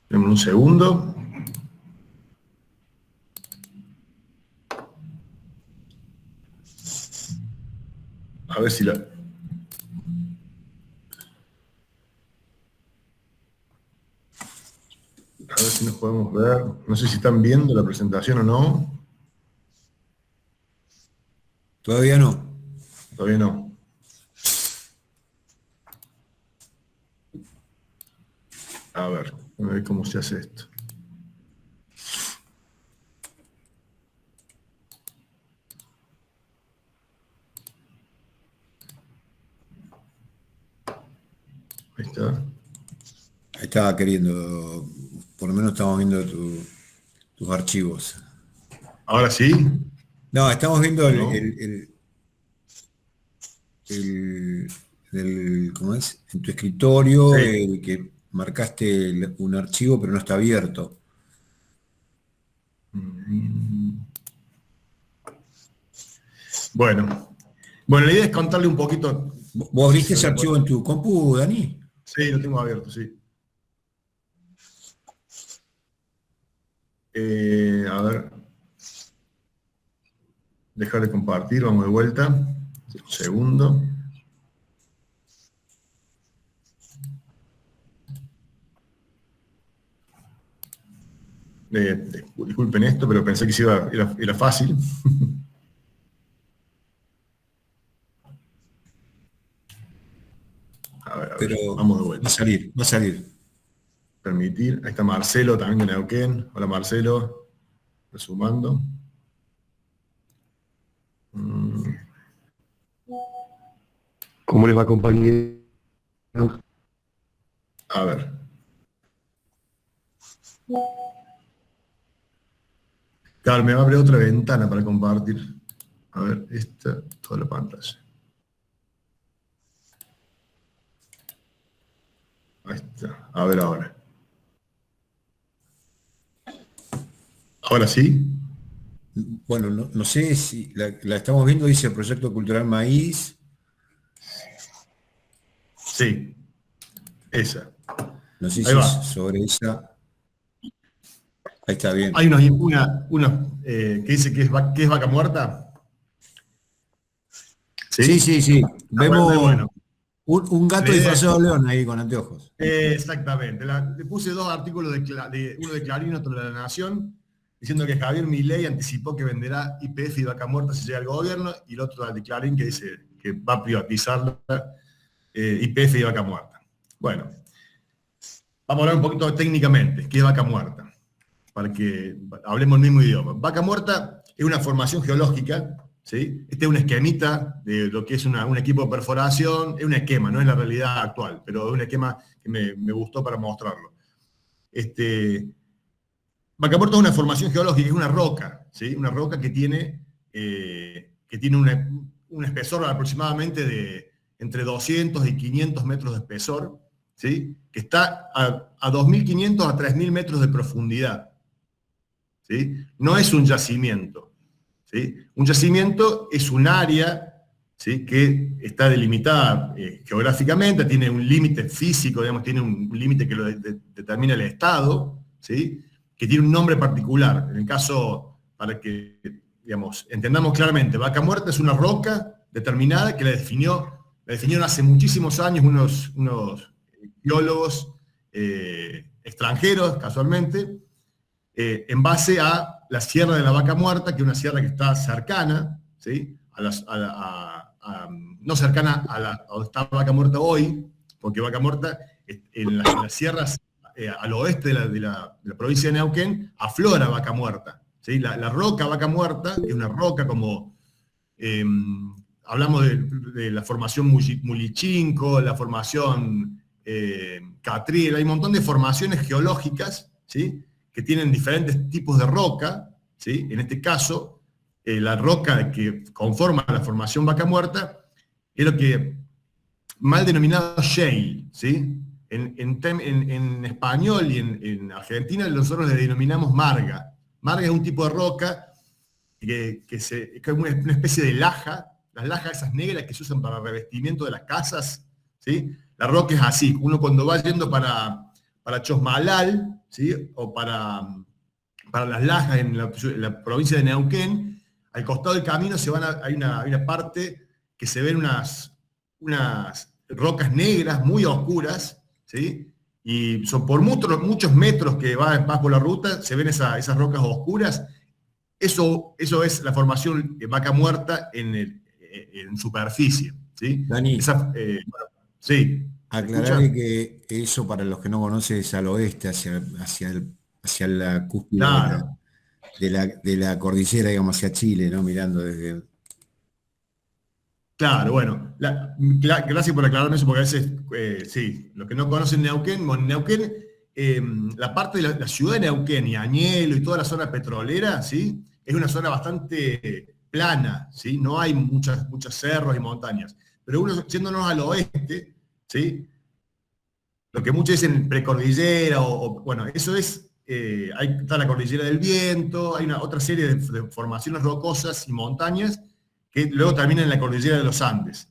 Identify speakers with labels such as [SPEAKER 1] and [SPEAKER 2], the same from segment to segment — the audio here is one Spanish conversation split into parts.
[SPEAKER 1] Demos un segundo. A ver si la... A ver si nos podemos ver. No sé si están viendo la presentación o no.
[SPEAKER 2] Todavía no.
[SPEAKER 1] Todavía no. A ver cómo se hace esto. Ahí está.
[SPEAKER 2] Ahí estaba queriendo, por lo menos estamos viendo tus archivos.
[SPEAKER 1] ¿Ahora sí?
[SPEAKER 2] No, estamos viendo
[SPEAKER 1] ¿No?
[SPEAKER 2] ¿cómo es? En tu escritorio,
[SPEAKER 1] Sí.
[SPEAKER 2] que marcaste un archivo, pero no está abierto.
[SPEAKER 1] Bueno. Bueno, la idea es contarle un poquito.
[SPEAKER 2] ¿Vos
[SPEAKER 1] No sé
[SPEAKER 2] abriste
[SPEAKER 1] si se
[SPEAKER 2] ese
[SPEAKER 1] ve
[SPEAKER 2] archivo en tu compu, Dani?
[SPEAKER 1] Sí, lo tengo abierto, sí. A ver. Dejar de compartir, vamos de vuelta. Un segundo. Disculpen esto, pero pensé que era fácil. A ver,
[SPEAKER 2] Pero
[SPEAKER 1] vamos de vuelta.
[SPEAKER 2] va a salir.
[SPEAKER 1] Permitir. Ahí está Marcelo también de Neuquén. Hola Marcelo. Resumando.
[SPEAKER 3] ¿Cómo les va, compañero?
[SPEAKER 1] A ver. Claro, me va a abrir otra ventana para compartir. A ver, esta, toda la pantalla. Ahí está. A ver ahora. ¿Ahora sí?
[SPEAKER 2] Bueno, no sé si la estamos viendo, dice Proyecto Cultural Maíz.
[SPEAKER 1] Sí. Esa.
[SPEAKER 2] No sé
[SPEAKER 1] Ahí
[SPEAKER 2] si es
[SPEAKER 1] va.
[SPEAKER 2] sobre esa. Ahí está bien.
[SPEAKER 1] Hay una que dice que es vaca muerta.
[SPEAKER 2] Sí,
[SPEAKER 1] ¿Sí?
[SPEAKER 2] sí, sí. Vemos
[SPEAKER 1] Bueno.
[SPEAKER 2] un
[SPEAKER 1] La
[SPEAKER 2] gato
[SPEAKER 1] idea es,
[SPEAKER 2] disfrazado de león ahí con anteojos.
[SPEAKER 1] exactamente. Le puse dos artículos, uno de Clarín y otro de La Nación, diciendo que Javier Milei anticipó que venderá YPF y vaca muerta si llega al gobierno, y el otro de Clarín que dice que va a privatizar YPF y vaca muerta. Bueno, vamos a hablar un poquito técnicamente. ¿Qué es vaca muerta? Para que hablemos el mismo idioma. Vaca muerta es una formación geológica, ¿sí? Este es un esquemita de lo que es un equipo de perforación, es un esquema, no es la realidad actual, pero es un esquema que me gustó para mostrarlo. Vaca muerta es una formación geológica, es una roca, ¿sí? Una roca que tiene un espesor aproximadamente de entre 200 y 500 metros de espesor, ¿sí? Que está a 2.500 a 3.000 metros de profundidad. ¿Sí? No es un yacimiento. ¿Sí? Un yacimiento es un área, ¿sí? Que está delimitada geográficamente, tiene un límite físico, digamos, tiene un límite que lo determina el Estado, ¿sí? Que tiene un nombre particular. En el caso, para que digamos, entendamos claramente, vaca muerta es una roca determinada que la definieron hace muchísimos años unos biólogos extranjeros, casualmente, en base a la Sierra de la Vaca Muerta, que es una sierra que está cercana, ¿sí? No cercana a donde está Vaca Muerta hoy, porque Vaca Muerta, en las sierras al oeste de la provincia de Neuquén, aflora Vaca Muerta. ¿Sí? La roca Vaca Muerta, que es una roca como... hablamos de la formación Mulichinco, la formación Catriel, hay un montón de formaciones geológicas, ¿sí? Que tienen diferentes tipos de roca, ¿sí? En este caso, la roca que conforma la formación Vaca Muerta es lo que mal denominado shale, ¿sí? En español y en Argentina nosotros le denominamos marga. Marga es un tipo de roca que es una especie de laja, las lajas esas negras que se usan para revestimiento de las casas, ¿sí? La roca es así, uno cuando va yendo para para Chosmalal, ¿sí? O para Las Lajas en la provincia de Neuquén. Al costado del camino hay una parte que se ven unas rocas negras muy oscuras, ¿sí? Y son por muchos metros que vas por la ruta, se ven esas rocas oscuras. Eso es la formación de Vaca Muerta en superficie, ¿sí?
[SPEAKER 2] Dani,
[SPEAKER 1] Bueno, sí.
[SPEAKER 2] aclararle que eso, para los que no conocen, es al oeste, hacia la cúspide
[SPEAKER 1] Claro.
[SPEAKER 2] de la cordillera, digamos, hacia Chile, ¿no? Mirando desde...
[SPEAKER 1] Claro, bueno, gracias por aclararme eso, porque a veces, sí, los que no conocen Neuquén, bueno, Neuquén, la parte de la ciudad de Neuquén y Añelo y toda la zona petrolera, ¿sí? Es una zona bastante plana, ¿sí? No hay muchos cerros y montañas. Pero uno, yéndonos al oeste, ¿sí? Lo que muchos dicen precordillera, bueno, eso es, ahí está la cordillera del Viento, hay otra serie de formaciones rocosas y montañas que luego terminan en la cordillera de los Andes.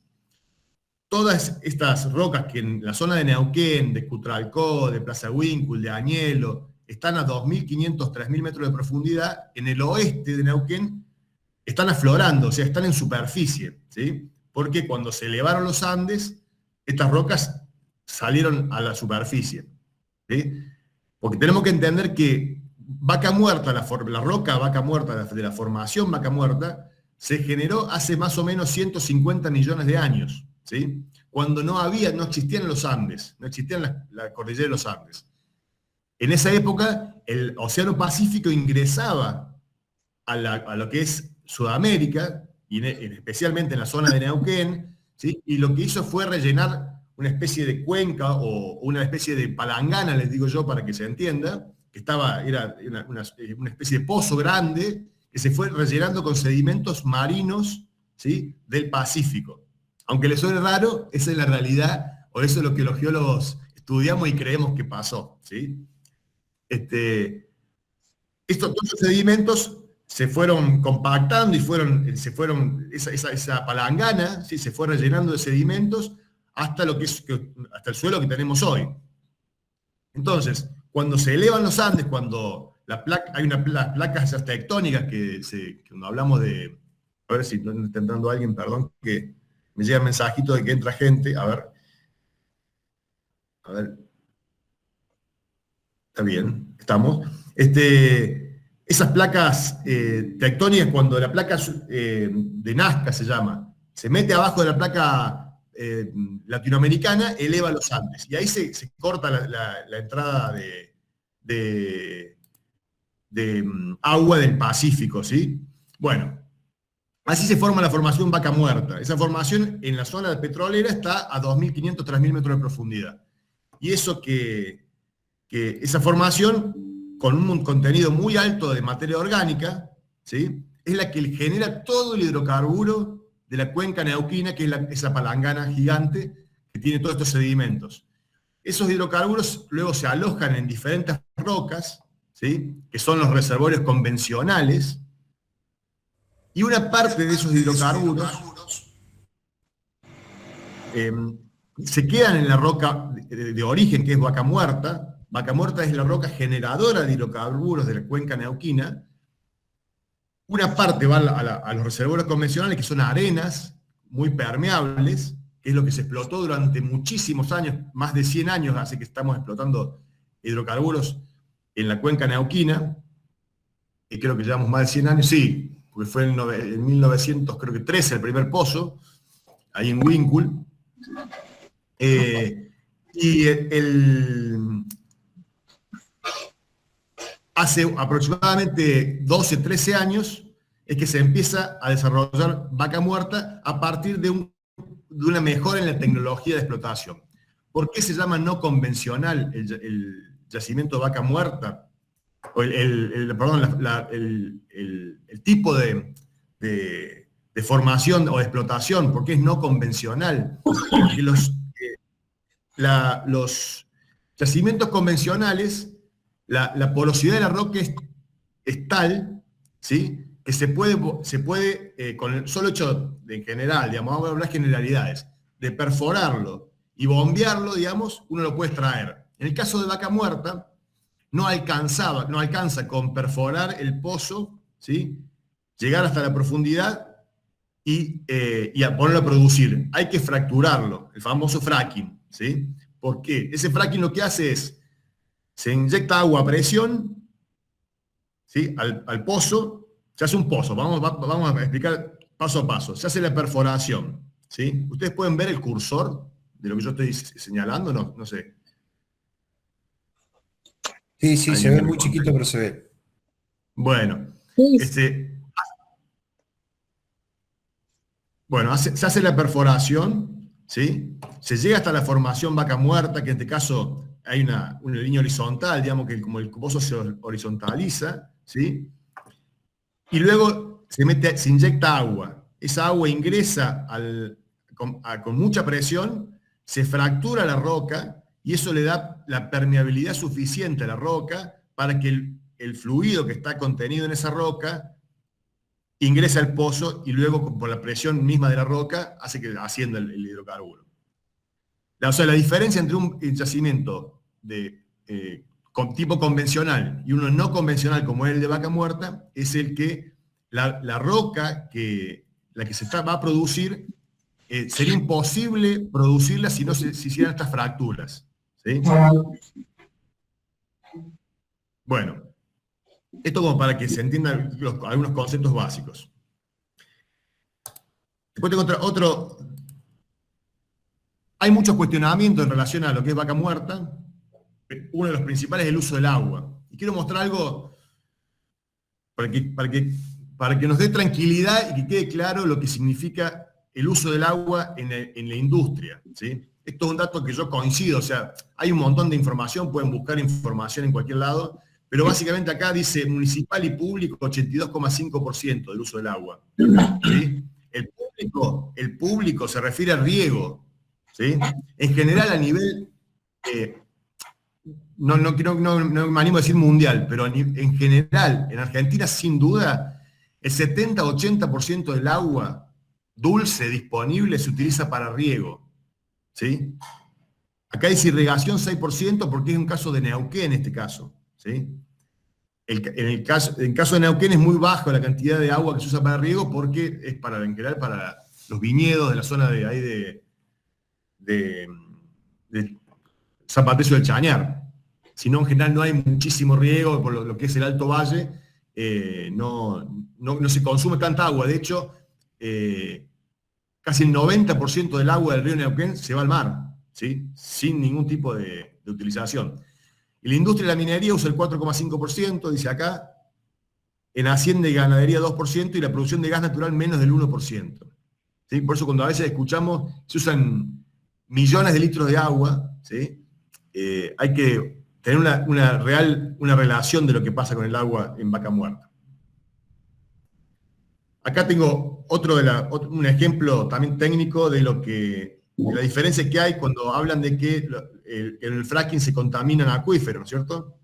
[SPEAKER 1] Todas estas rocas que en la zona de Neuquén, de Cutralcó, de Plaza Huíncul, de Añelo, están a 2.500, 3.000 metros de profundidad, en el oeste de Neuquén están aflorando, o sea, están en superficie, ¿sí? Porque cuando se elevaron los Andes, estas rocas salieron a la superficie, ¿sí? Porque tenemos que entender que Vaca Muerta, la roca Vaca Muerta, de la formación Vaca Muerta, se generó hace más o menos 150 millones de años, ¿sí? Cuando no existían los Andes, no existían la cordillera de los Andes. En esa época, el Océano Pacífico ingresaba a lo que es Sudamérica, y especialmente en la zona de Neuquén, ¿sí? Y lo que hizo fue rellenar una especie de cuenca o una especie de palangana, les digo yo, para que se entienda, que era una especie de pozo grande, que se fue rellenando con sedimentos marinos, ¿sí? Del Pacífico. Aunque les suene raro, esa es la realidad, o eso es lo que los geólogos estudiamos y creemos que pasó, ¿sí? Todos los sedimentos se fueron compactando y esa palangana, ¿sí? Se fue rellenando de sedimentos hasta hasta el suelo que tenemos hoy. Entonces, cuando se elevan los Andes, cuando hay unas placas tectónicas cuando hablamos de, a ver si no está entrando alguien, perdón, que me llega el mensajito de que entra gente, a ver, está bien, estamos. Esas placas tectónicas, cuando la placa de Nazca se llama, se mete abajo de la placa latinoamericana, eleva los Andes. Y ahí se corta la entrada de agua del Pacífico, ¿sí? Bueno, así se forma la formación Vaca Muerta. Esa formación en la zona petrolera está a 2.500, 3.000 metros de profundidad. Y eso esa formación, con un contenido muy alto de materia orgánica, ¿sí? Es la que genera todo el hidrocarburo de la cuenca neuquina, que es esa palangana gigante que tiene todos estos sedimentos. Esos hidrocarburos luego se alojan en diferentes rocas, ¿sí? Que son los reservorios convencionales, y una parte de esos hidrocarburos se quedan en la roca de origen, que es Vaca Muerta. Vaca Muerta es la roca generadora de hidrocarburos de la cuenca neuquina. Una parte va a los reservorios convencionales, que son arenas muy permeables, que es lo que se explotó durante muchísimos años, más de 100 años hace que estamos explotando hidrocarburos en la cuenca neuquina, y creo que llevamos más de 100 años, sí, porque fue en 1913 el primer pozo, ahí en Huíncul. Hace aproximadamente 12, 13 años es que se empieza a desarrollar Vaca Muerta a partir de una mejora en la tecnología de explotación. ¿Por qué se llama no convencional el yacimiento de Vaca Muerta? O el tipo de formación o de explotación, ¿por qué es no convencional? Porque los yacimientos convencionales, la porosidad de la roca es tal, ¿sí? Que se puede con el solo hecho en general, digamos, vamos a hablar generalidades, de perforarlo y bombearlo, digamos, uno lo puede extraer. En el caso de Vaca Muerta, no alcanza con perforar el pozo, ¿sí? Llegar hasta la profundidad y a ponerlo a producir. Hay que fracturarlo, el famoso fracking, ¿sí? ¿Por qué? Ese fracking lo que hace es, se inyecta agua a presión, ¿sí? Al pozo, se hace un pozo, vamos a explicar paso a paso. Se hace la perforación, ¿sí? Ustedes pueden ver el cursor de lo que yo estoy señalando, no sé.
[SPEAKER 2] Sí, sí,
[SPEAKER 1] Ahí
[SPEAKER 2] se ve
[SPEAKER 1] me
[SPEAKER 2] muy
[SPEAKER 1] conté.
[SPEAKER 2] chiquito, pero se ve.
[SPEAKER 1] Bueno,
[SPEAKER 4] Sí,
[SPEAKER 1] bueno, se hace la perforación, ¿sí? Se llega hasta la formación Vaca Muerta, que en este caso hay una línea horizontal, digamos que como el pozo se horizontaliza, ¿sí? Y luego se inyecta agua. Esa agua ingresa con mucha presión, se fractura la roca y eso le da la permeabilidad suficiente a la roca para que el fluido que está contenido en esa roca ingresa al pozo y luego por la presión misma de la roca hace que ascienda el hidrocarburo. O sea, la diferencia entre un yacimiento con tipo convencional y uno no convencional como es el de Vaca Muerta es el que la roca la que va a producir sería imposible producirla si no se hicieran estas fracturas, ¿sí? Bueno, esto como para que se entiendan algunos conceptos básicos. Después tengo otro. Hay muchos cuestionamientos en relación a lo que es Vaca Muerta. Uno de los principales es el uso del agua. Y quiero mostrar algo para que nos dé tranquilidad y que quede claro lo que significa el uso del agua en la industria, ¿sí? Esto es un dato que yo coincido, o sea, hay un montón de información, pueden buscar información en cualquier lado, pero básicamente acá dice municipal y público 82,5% del uso del agua, ¿sí? El público se refiere al riego, ¿sí? En general a nivel, no me animo a decir mundial, pero en general, en Argentina sin duda, el 70-80% del agua dulce disponible se utiliza para riego, ¿sí? Acá dice irrigación 6% porque es un caso de Neuquén en este caso, ¿sí? En el caso de Neuquén es muy baja la cantidad de agua que se usa para riego porque es en general para los viñedos de la zona de ahí de San Patricio del Chañar. Si no, en general no hay muchísimo riego por lo que es el Alto Valle, no se consume tanta agua. De hecho, casi el 90% del agua del río Neuquén se va al mar, ¿sí? Sin ningún tipo de utilización. Y la industria de la minería usa el 4,5%, dice acá, en hacienda y ganadería 2% y la producción de gas natural menos del 1%. ¿Sí? Por eso cuando a veces escuchamos, se usan millones de litros de agua, ¿sí? Hay que tener una relación de lo que pasa con el agua en Vaca Muerta. Acá tengo un ejemplo también técnico de la diferencia que hay cuando hablan de que en el fracking se contaminan acuíferos, ¿no es cierto?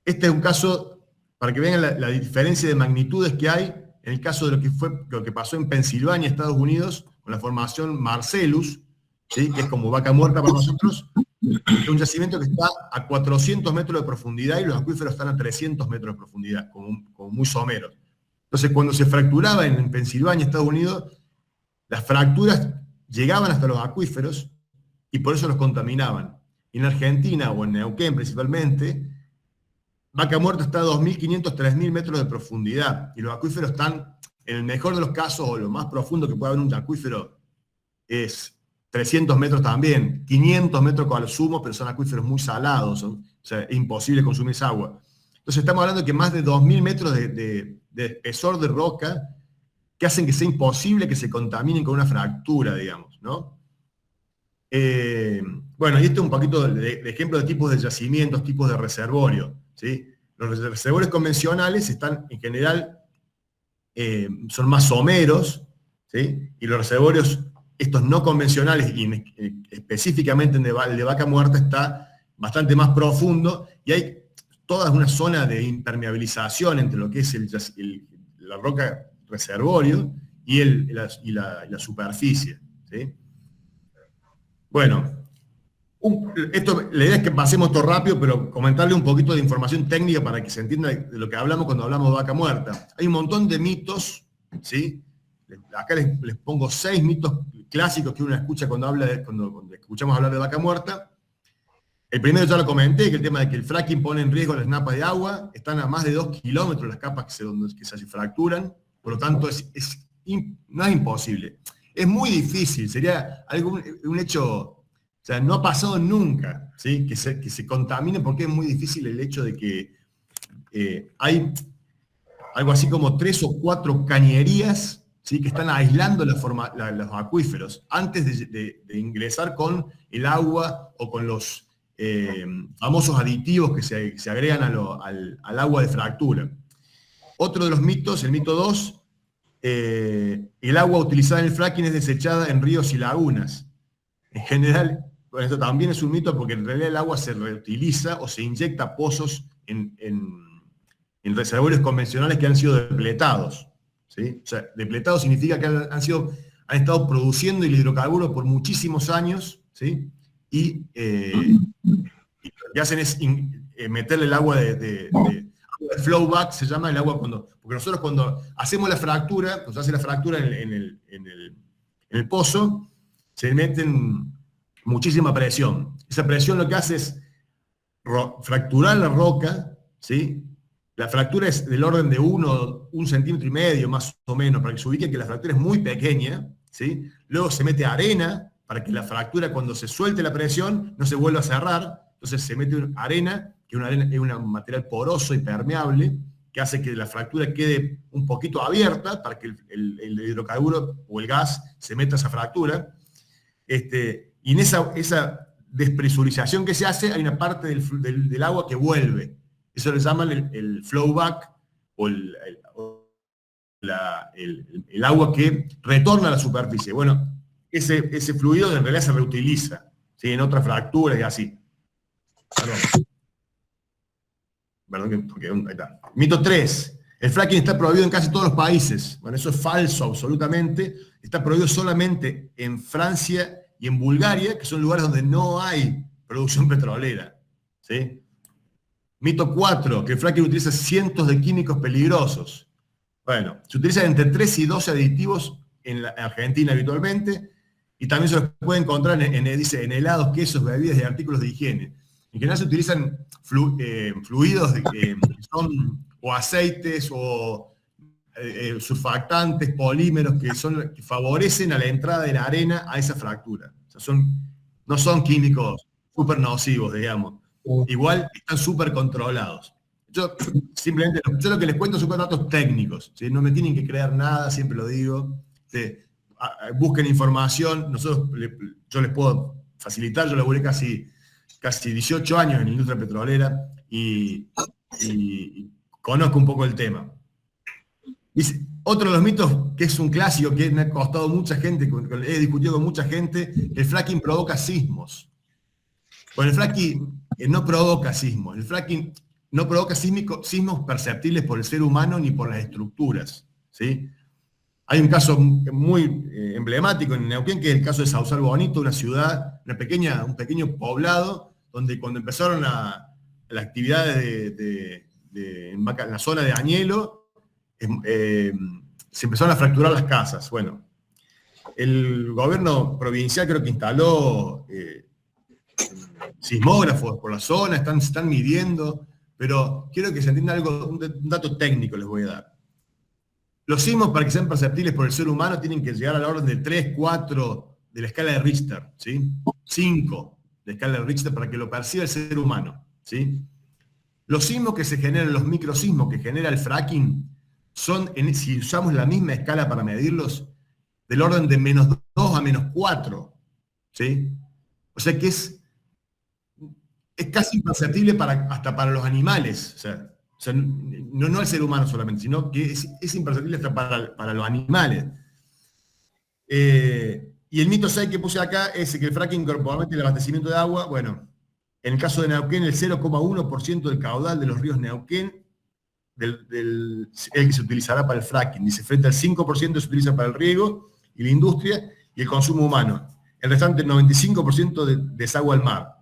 [SPEAKER 1] Este es un caso, para que vean la diferencia de magnitudes que hay en el caso de lo que pasó en Pensilvania, Estados Unidos, con la formación Marcellus, ¿sí? Que es como Vaca Muerta para nosotros, es un yacimiento que está a 400 metros de profundidad y los acuíferos están a 300 metros de profundidad, como muy someros. Entonces, cuando se fracturaba en Pensilvania, Estados Unidos, las fracturas llegaban hasta los acuíferos y por eso los contaminaban. Y en Argentina, o en Neuquén principalmente, Vaca Muerta está a 2.500, 3.000 metros de profundidad y los acuíferos están, en el mejor de los casos, o lo más profundo que puede haber un acuífero, es 300 metros también, 500 metros con el sumo, pero son acuíferos muy salados, o sea, es imposible consumir esa agua. Entonces estamos hablando de que más de 2.000 metros de espesor de roca que hacen que sea imposible que se contaminen con una fractura, digamos, ¿no? Bueno, y este es un poquito de ejemplo de tipos de yacimientos, tipos de reservorio, ¿sí? Los reservorios convencionales están, en general, son más someros, ¿sí? Y los reservorios, estos no convencionales, y específicamente el de Vaca Muerta, está bastante más profundo, y hay toda una zona de impermeabilización entre lo que es la roca reservorio y la superficie, ¿sí? Bueno, La idea es que pasemos todo rápido, pero comentarle un poquito de información técnica para que se entienda de lo que hablamos cuando hablamos de vaca muerta. Hay un montón de mitos, ¿sí? Acá les pongo 6 mitos clásicos que uno escucha cuando escuchamos hablar de vaca muerta. El primero ya lo comenté, que el tema de que el fracking pone en riesgo las napas de agua. Están a más de 2 kilómetros las capas que se fracturan, por lo tanto no es imposible. Es muy difícil, sería un hecho, o sea, no ha pasado nunca, ¿sí? que se contamine, porque es muy difícil el hecho de que hay algo así como 3 o 4 cañerías, ¿sí? Que están aislando los acuíferos antes de ingresar con el agua o con los famosos aditivos que se agregan al agua de fractura. Otro de los mitos, el mito 2, el agua utilizada en el fracking es desechada en ríos y lagunas. En general, bueno, esto también es un mito porque en realidad el agua se reutiliza o se inyecta a pozos en reservorios convencionales que han sido depletados, ¿sí? O sea, depletado significa que han estado produciendo el hidrocarburo por muchísimos años, ¿sí? Y lo que hacen es meterle el agua de flowback, se llama el agua porque nosotros cuando hacemos la fractura, cuando se hace la fractura en el pozo, se meten muchísima presión. Esa presión lo que hace es fracturar la roca, ¿sí? La fractura es del orden de 1 centímetro y medio, más o menos, para que se ubique que la fractura es muy pequeña, ¿sí? Luego se mete arena para que la fractura, cuando se suelte la presión, no se vuelva a cerrar. Entonces se mete arena, que es un material poroso y permeable, que hace que la fractura quede un poquito abierta para que el hidrocarburo o el gas se meta a esa fractura. Y en esa despresurización que se hace, hay una parte del agua que vuelve. Eso le llaman el flowback, o el agua que retorna a la superficie. Bueno, ese fluido en realidad se reutiliza, ¿sí? En otras fracturas y así. Perdón, porque ahí está. Mito 3. El fracking está prohibido en casi todos los países. Bueno, eso es falso absolutamente. Está prohibido solamente en Francia y en Bulgaria, que son lugares donde no hay producción petrolera, ¿sí? Mito 4, que el fracking utiliza cientos de químicos peligrosos. Bueno, se utilizan entre 3 y 12 aditivos en Argentina habitualmente, y también se los puede encontrar dice, en helados, quesos, bebidas y artículos de higiene. En general se utilizan fluidos que son o aceites o surfactantes, polímeros que favorecen a la entrada de la arena a esa fractura. O sea, no son químicos súper nocivos, digamos. Igual están súper controlados. Yo lo que les cuento son datos técnicos, ¿sí? No me tienen que creer nada, siempre lo digo. Busquen información, yo les puedo facilitar. Yo laburé casi 18 años en la industria petrolera y conozco un poco el tema. Dice, otro de los mitos, que es un clásico, que me ha costado mucha gente, he discutido con mucha gente, el fracking provoca sismos. Bueno, el fracking no provoca sismos. El fracking no provoca sismos perceptibles por el ser humano ni por las estructuras, ¿sí? Hay un caso muy emblemático en Neuquén, que es el caso de Sausal Bonito, una ciudad, un pequeño poblado, donde cuando empezaron las actividades en la zona de Añelo, se empezaron a fracturar las casas. Bueno, el gobierno provincial creo que instaló sismógrafos por la zona, están midiendo, pero quiero que se entienda algo, un dato técnico les voy a dar. Los sismos, para que sean perceptibles por el ser humano, tienen que llegar a la orden de 3, 4 de la escala de Richter, ¿sí? 5 de la escala de Richter para que lo perciba el ser humano, ¿sí? Los sismos que se generan, los microsismos que genera el fracking, son, si usamos la misma escala para medirlos, del orden de -2 a -4, ¿sí? O sea que es casi imperceptible hasta para los animales, o sea, no el ser humano solamente, sino que es imperceptible hasta para los animales. Y el mito 6 que puse acá es que el fracking compromete el abastecimiento de agua. Bueno, en el caso de Neuquén, el 0,1% del caudal de los ríos Neuquén el que se utilizará para el fracking. Dice, frente al 5% se utiliza para el riego y la industria y el consumo humano. El restante, el 95% desagua al mar.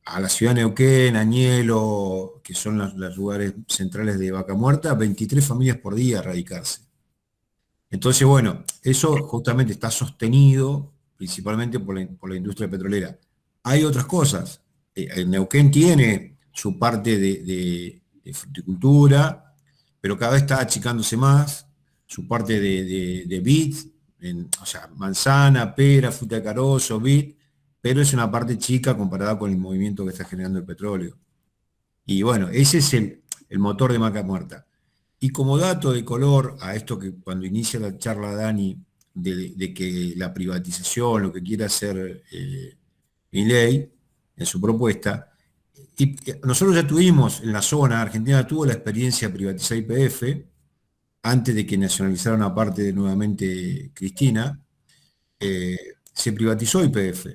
[SPEAKER 2] a la ciudad de Neuquén, Añelo, que son los lugares centrales de Vaca Muerta, 23 familias por día a radicarse. Entonces, bueno, eso justamente está sostenido principalmente por la industria petrolera. Hay otras cosas. Neuquén tiene su parte de fruticultura, pero cada vez está achicándose más, su parte de vid, o sea, manzana, pera, fruta de carozo, vid, pero es una parte chica comparada con el movimiento que está generando el petróleo. Y bueno, ese es el motor de Vaca Muerta. Y como dato de color a esto que cuando inicia la charla Dani, de que la privatización, lo que quiere hacer Milei en su propuesta, y nosotros ya tuvimos en la zona, Argentina tuvo la experiencia de privatizar YPF, antes de que nacionalizara una parte de nuevamente Cristina, se privatizó YPF.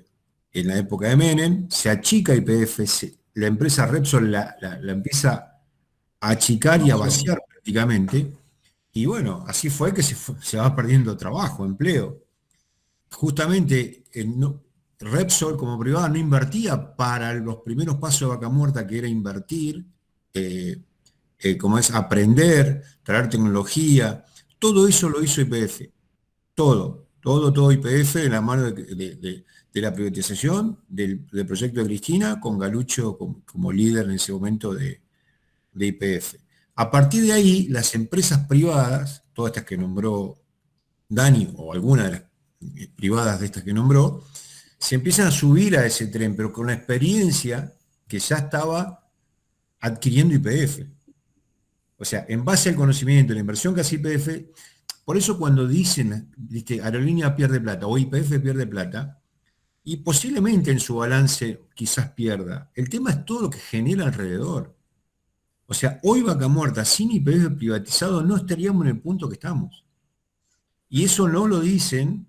[SPEAKER 2] En la época de Menem, se achica YPF, la empresa Repsol la empieza a achicar y a vaciar prácticamente, y bueno, así fue que se va perdiendo trabajo, empleo. Justamente Repsol como privada no invertía para los primeros pasos de Vaca Muerta, que era invertir, como es aprender, traer tecnología, todo eso lo hizo YPF, todo YPF en la mano de la privatización del proyecto de Cristina, con Galucho como líder en ese momento de YPF. A partir de ahí, las empresas privadas, todas estas que nombró Dani, o algunas de las privadas de estas que nombró, se empiezan a subir a ese tren, pero con la experiencia que ya estaba adquiriendo YPF. O sea, en base al conocimiento, la inversión que hace YPF, por eso cuando dicen, ¿viste? Aerolínea pierde plata o YPF pierde plata, y posiblemente en su balance quizás pierda, el tema es todo lo que genera alrededor. O sea, hoy Vaca Muerta sin YPF privatizado no estaríamos en el punto que estamos. Y eso no lo dicen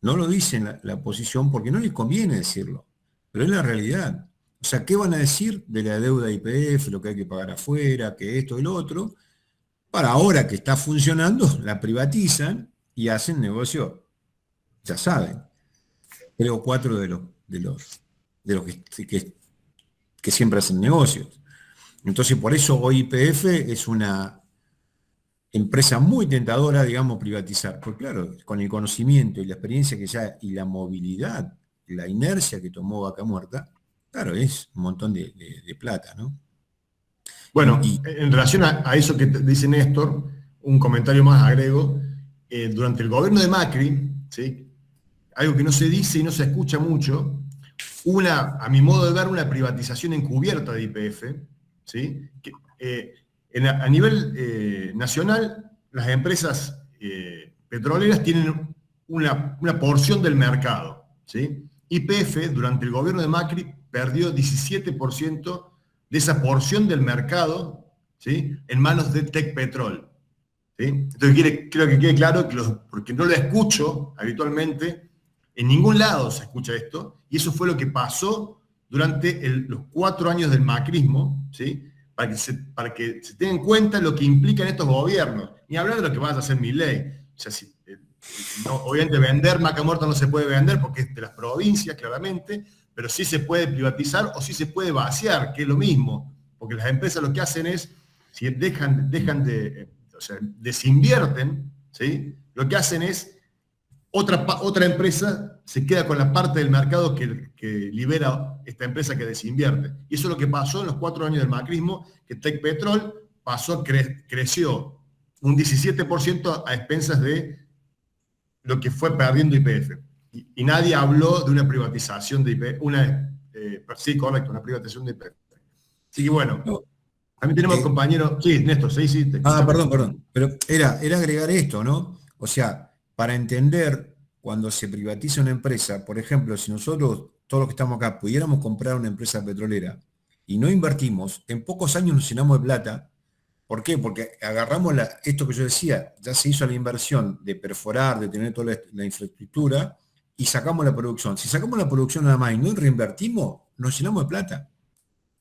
[SPEAKER 2] la oposición porque no les conviene decirlo, pero es la realidad. O sea, ¿qué van a decir de la deuda YPF, lo que hay que pagar afuera, que esto y lo otro? Para ahora que está funcionando, la privatizan y hacen negocio, ya saben, 3 o 4 de los que siempre hacen negocios. Entonces, por eso hoy YPF es una empresa muy tentadora, digamos, privatizar. Porque claro, con el conocimiento y la experiencia que ya, y la movilidad, la inercia que tomó Vaca Muerta, claro, es un montón de plata, ¿no?
[SPEAKER 1] Bueno, en relación a eso que dice Néstor, un comentario más agrego. Durante el gobierno de Macri, ¿sí? Algo que no se dice y no se escucha mucho, a mi modo de ver, una privatización encubierta de YPF, ¿sí? A nivel nacional, las empresas petroleras tienen una porción del mercado, ¿sí? YPF, durante el gobierno de Macri, perdió 17% de esa porción del mercado, ¿sí? En manos de Tecpetrol, ¿sí? Entonces creo que quede claro, porque no lo escucho habitualmente, en ningún lado se escucha esto, y eso fue lo que pasó durante los 4 años del macrismo, ¿sí? Para que se tenga en cuenta lo que implican estos gobiernos, ni hablar de lo que vaya a hacer Milei. O sea, obviamente vender Vaca Muerta no se puede vender porque es de las provincias, claramente, pero sí se puede privatizar o sí se puede vaciar, que es lo mismo, porque las empresas lo que hacen es, si o sea, desinvierten, ¿sí? Lo que hacen es, otra empresa se queda con la parte del mercado que libera esta empresa que desinvierte. Y eso es lo que pasó en los 4 años del macrismo, que Tecpetrol creció un 17% a expensas de lo que fue perdiendo YPF. Y nadie habló de una privatización de YPF. Sí, correcto, una privatización de YPF. Así que bueno, también tenemos compañeros. Sí, Néstor, sí.
[SPEAKER 2] Perdón. Pero era agregar esto, ¿no? O sea, para entender cuando se privatiza una empresa, por ejemplo, si nosotros, todos los que estamos acá, pudiéramos comprar una empresa petrolera y no invertimos, en pocos años nos llenamos de plata. ¿Por qué? Porque agarramos esto que yo decía, ya se hizo la inversión de perforar, de tener toda la infraestructura, y sacamos la producción. Si sacamos la producción nada más y no reinvertimos, nos llenamos de plata.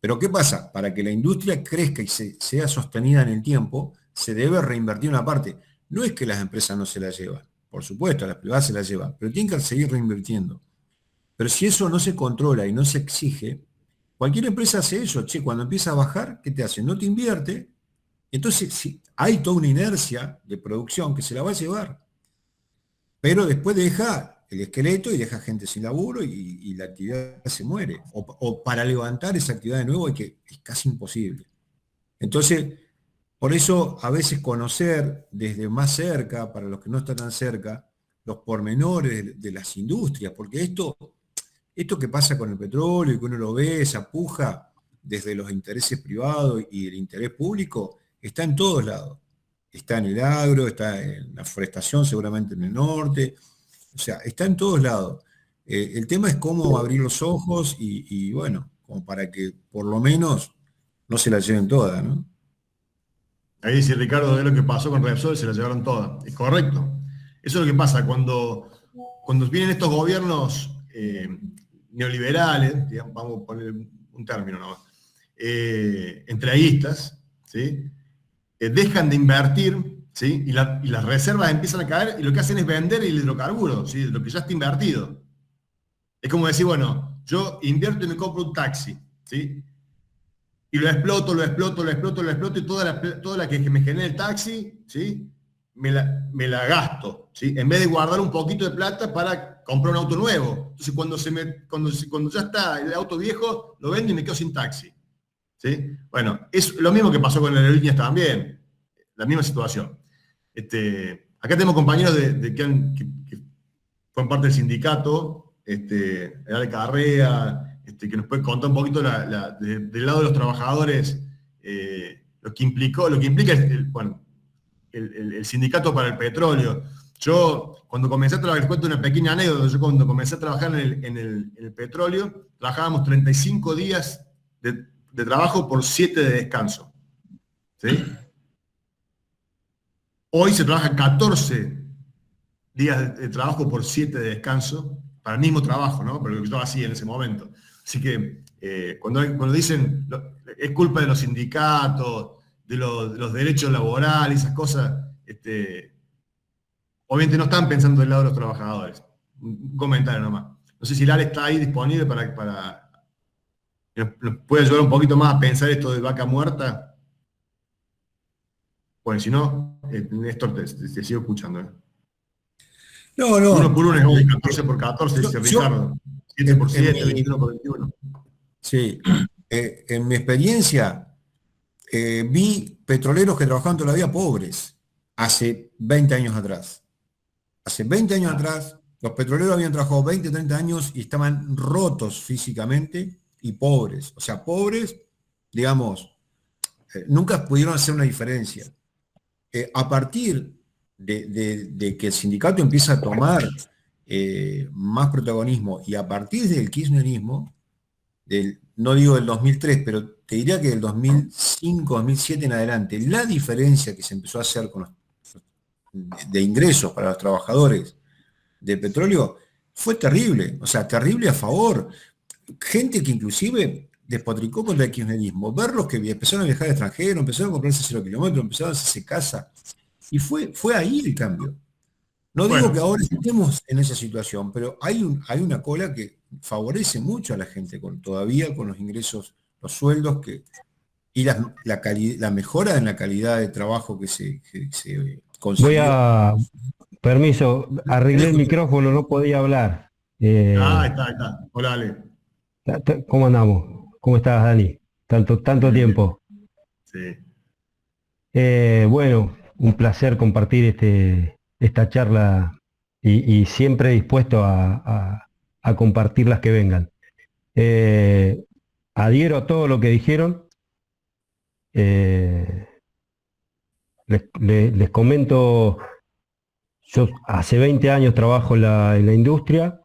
[SPEAKER 2] Pero ¿qué pasa? Para que la industria crezca y sea sostenida en el tiempo, se debe reinvertir una parte. No es que las empresas no se la llevan, por supuesto, las privadas se la llevan, pero tienen que seguir reinvirtiendo. Pero si eso no se controla y no se exige, Cualquier empresa hace eso, che, cuando empieza a bajar, ¿qué te hace? No te invierte, entonces sí, hay toda una inercia de producción que se la va a llevar, pero después deja el esqueleto y deja gente sin laburo y la actividad se muere. O para levantar esa actividad de nuevo es casi imposible. Entonces, por eso a veces conocer desde más cerca, para los que no están tan cerca, los pormenores de las industrias, porque esto que pasa con el petróleo y que uno lo ve, esa puja desde los intereses privados y el interés público, está en todos lados. Está en el agro, está en la forestación, seguramente en el norte, o sea, está en todos lados. El tema es cómo abrir los ojos y bueno, como para que por lo menos no se la lleven todas, ¿no?
[SPEAKER 1] Ahí dice Ricardo, de lo que pasó con Repsol, se la llevaron todas. Es correcto. Eso es lo que pasa cuando vienen estos gobiernos neoliberales, digamos, vamos a poner un término nomás, entreguistas, ¿sí? Dejan de invertir, ¿sí? Y las reservas empiezan a caer y lo que hacen es vender el hidrocarburo, ¿sí? Lo que ya está invertido. Es como decir, bueno, yo invierto y me compro un taxi, ¿sí? Y lo exploto y toda la que me genere el taxi, ¿sí? Me la gasto, ¿sí? En vez de guardar un poquito de plata para comprar un auto nuevo. Entonces cuando ya está el auto viejo, lo vendo y me quedo sin taxi, ¿sí? Bueno, es lo mismo que pasó con las aerolíneas también, la misma situación. Acá tenemos compañeros que fueron parte del sindicato, de Carrea, que nos puede contar un poquito del lado de los trabajadores, lo que implica el sindicato para el petróleo. Yo, cuando comencé a trabajar, les cuento una pequeña anécdota, yo cuando comencé a trabajar en el petróleo, trabajábamos 35 días de trabajo por 7 de descanso, ¿sí? Hoy se trabaja 14 días de trabajo por 7 de descanso, para el mismo trabajo, ¿no? Pero lo que yo hacía en ese momento. Así que cuando dicen es culpa de los sindicatos, de los derechos laborales, esas cosas, obviamente no están pensando del lado de los trabajadores. Un comentario nomás. No sé si Lale está ahí disponible para nos puede ayudar un poquito más a pensar esto de vaca muerta. Bueno, si no, Néstor, te sigo escuchando.
[SPEAKER 2] No, no.
[SPEAKER 1] 1 por 1 es hoy, 14 por 14, dice Ricardo. 7 por 7, 21 por 21.
[SPEAKER 2] Sí, en mi experiencia vi petroleros que trabajaban toda la vida pobres, hace 20 años atrás. Hace 20 años atrás, los petroleros habían trabajado 20, 30 años y estaban rotos físicamente y pobres. O sea, pobres, digamos, nunca pudieron hacer una diferencia. A partir de que el sindicato empieza a tomar más protagonismo y a partir del kirchnerismo, no digo del 2003, pero te diría que del 2005, 2007 en adelante, la diferencia que se empezó a hacer de ingresos para los trabajadores de petróleo fue terrible, o sea, terrible a favor. Gente que inclusive despotricó contra el kirchnerismo, verlos que empezaron a viajar al extranjero, empezaron a comprarse 0 kilómetros, empezaron a hacerse casa, y fue ahí el cambio. No digo que ahora estemos en esa situación, pero hay una cola que favorece mucho a la gente todavía con los ingresos, los sueldos y la mejora en la calidad de trabajo que se consiguió.
[SPEAKER 4] Permiso, arreglé el micrófono, no podía hablar.
[SPEAKER 1] Ahí está. Hola, Ale.
[SPEAKER 4] ¿Cómo andamos? ¿Cómo estás, Dani? Tanto tiempo.
[SPEAKER 1] Sí.
[SPEAKER 4] Bueno, un placer compartir esta charla y siempre dispuesto a compartir las que vengan. Adhiero a todo lo que dijeron. Les comento, yo hace 20 años trabajo en la industria,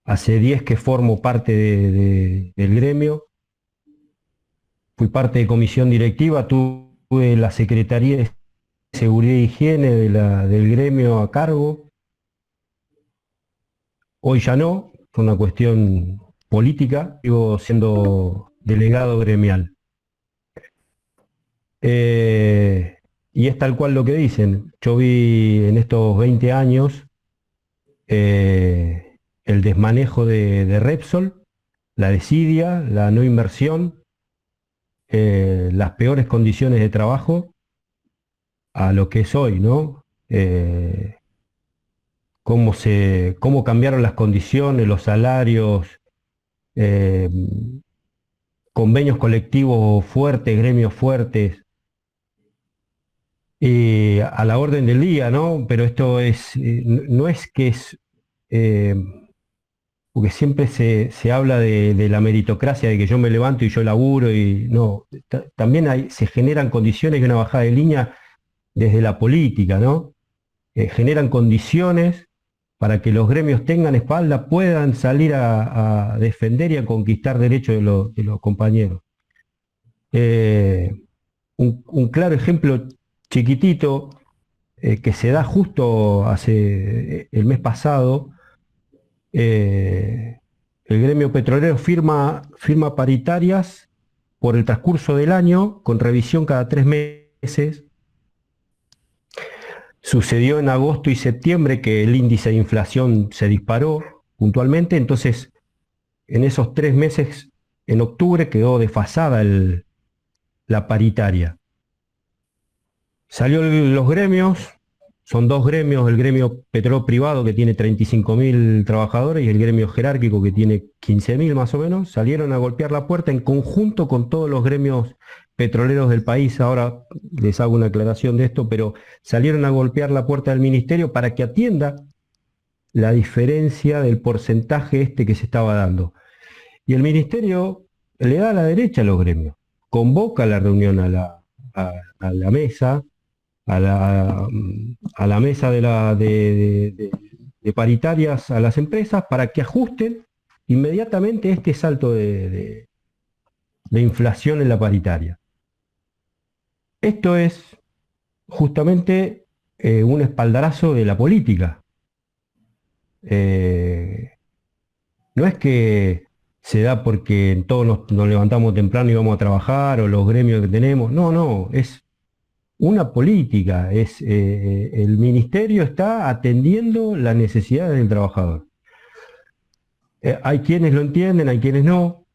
[SPEAKER 4] hace 10 que formo parte del gremio, fui parte de comisión directiva, tuve la Secretaría de Seguridad e Higiene del gremio a cargo. Hoy ya no, por una cuestión política, sigo siendo delegado gremial. Y es tal cual lo que dicen. Yo vi en estos 20 años el desmanejo de Repsol, la desidia, la no inversión, las peores condiciones de trabajo a lo que es hoy, ¿no? Cómo cambiaron las condiciones, los salarios, eh, convenios colectivos fuertes, gremios fuertes, a la orden del día, ¿no? Pero esto es, no es que es, porque siempre se habla de la meritocracia, de que yo me levanto y yo laburo, y no, también se generan condiciones y una bajada de línea desde la política, ¿no? Generan condiciones para que los gremios tengan espalda, puedan salir a defender y a conquistar derechos de los compañeros. Un claro ejemplo chiquitito que se da justo hace el mes pasado, el gremio petrolero firma paritarias por el transcurso del año, con revisión cada 3 meses. Sucedió en agosto y septiembre que el índice de inflación se disparó puntualmente, entonces en esos 3 meses, en octubre, quedó desfasada la paritaria. Salió los gremios, son 2 gremios, el gremio petrolero privado que tiene 35.000 trabajadores y el gremio jerárquico que tiene 15.000 más o menos, salieron a golpear la puerta en conjunto con todos los gremios petroleros del país. Ahora les hago una aclaración de esto, pero salieron a golpear la puerta del ministerio para que atienda la diferencia del porcentaje que se estaba dando. Y el ministerio le da a la derecha a los gremios, convoca la reunión a la mesa, a la mesa de paritarias a las empresas para que ajusten inmediatamente este salto de inflación en la paritaria. Esto es justamente un espaldarazo de la política. No es que se da porque todos nos levantamos temprano y vamos a trabajar, o los gremios que tenemos. No, es una política. El ministerio está atendiendo las necesidades del trabajador. Hay quienes lo entienden, hay quienes no.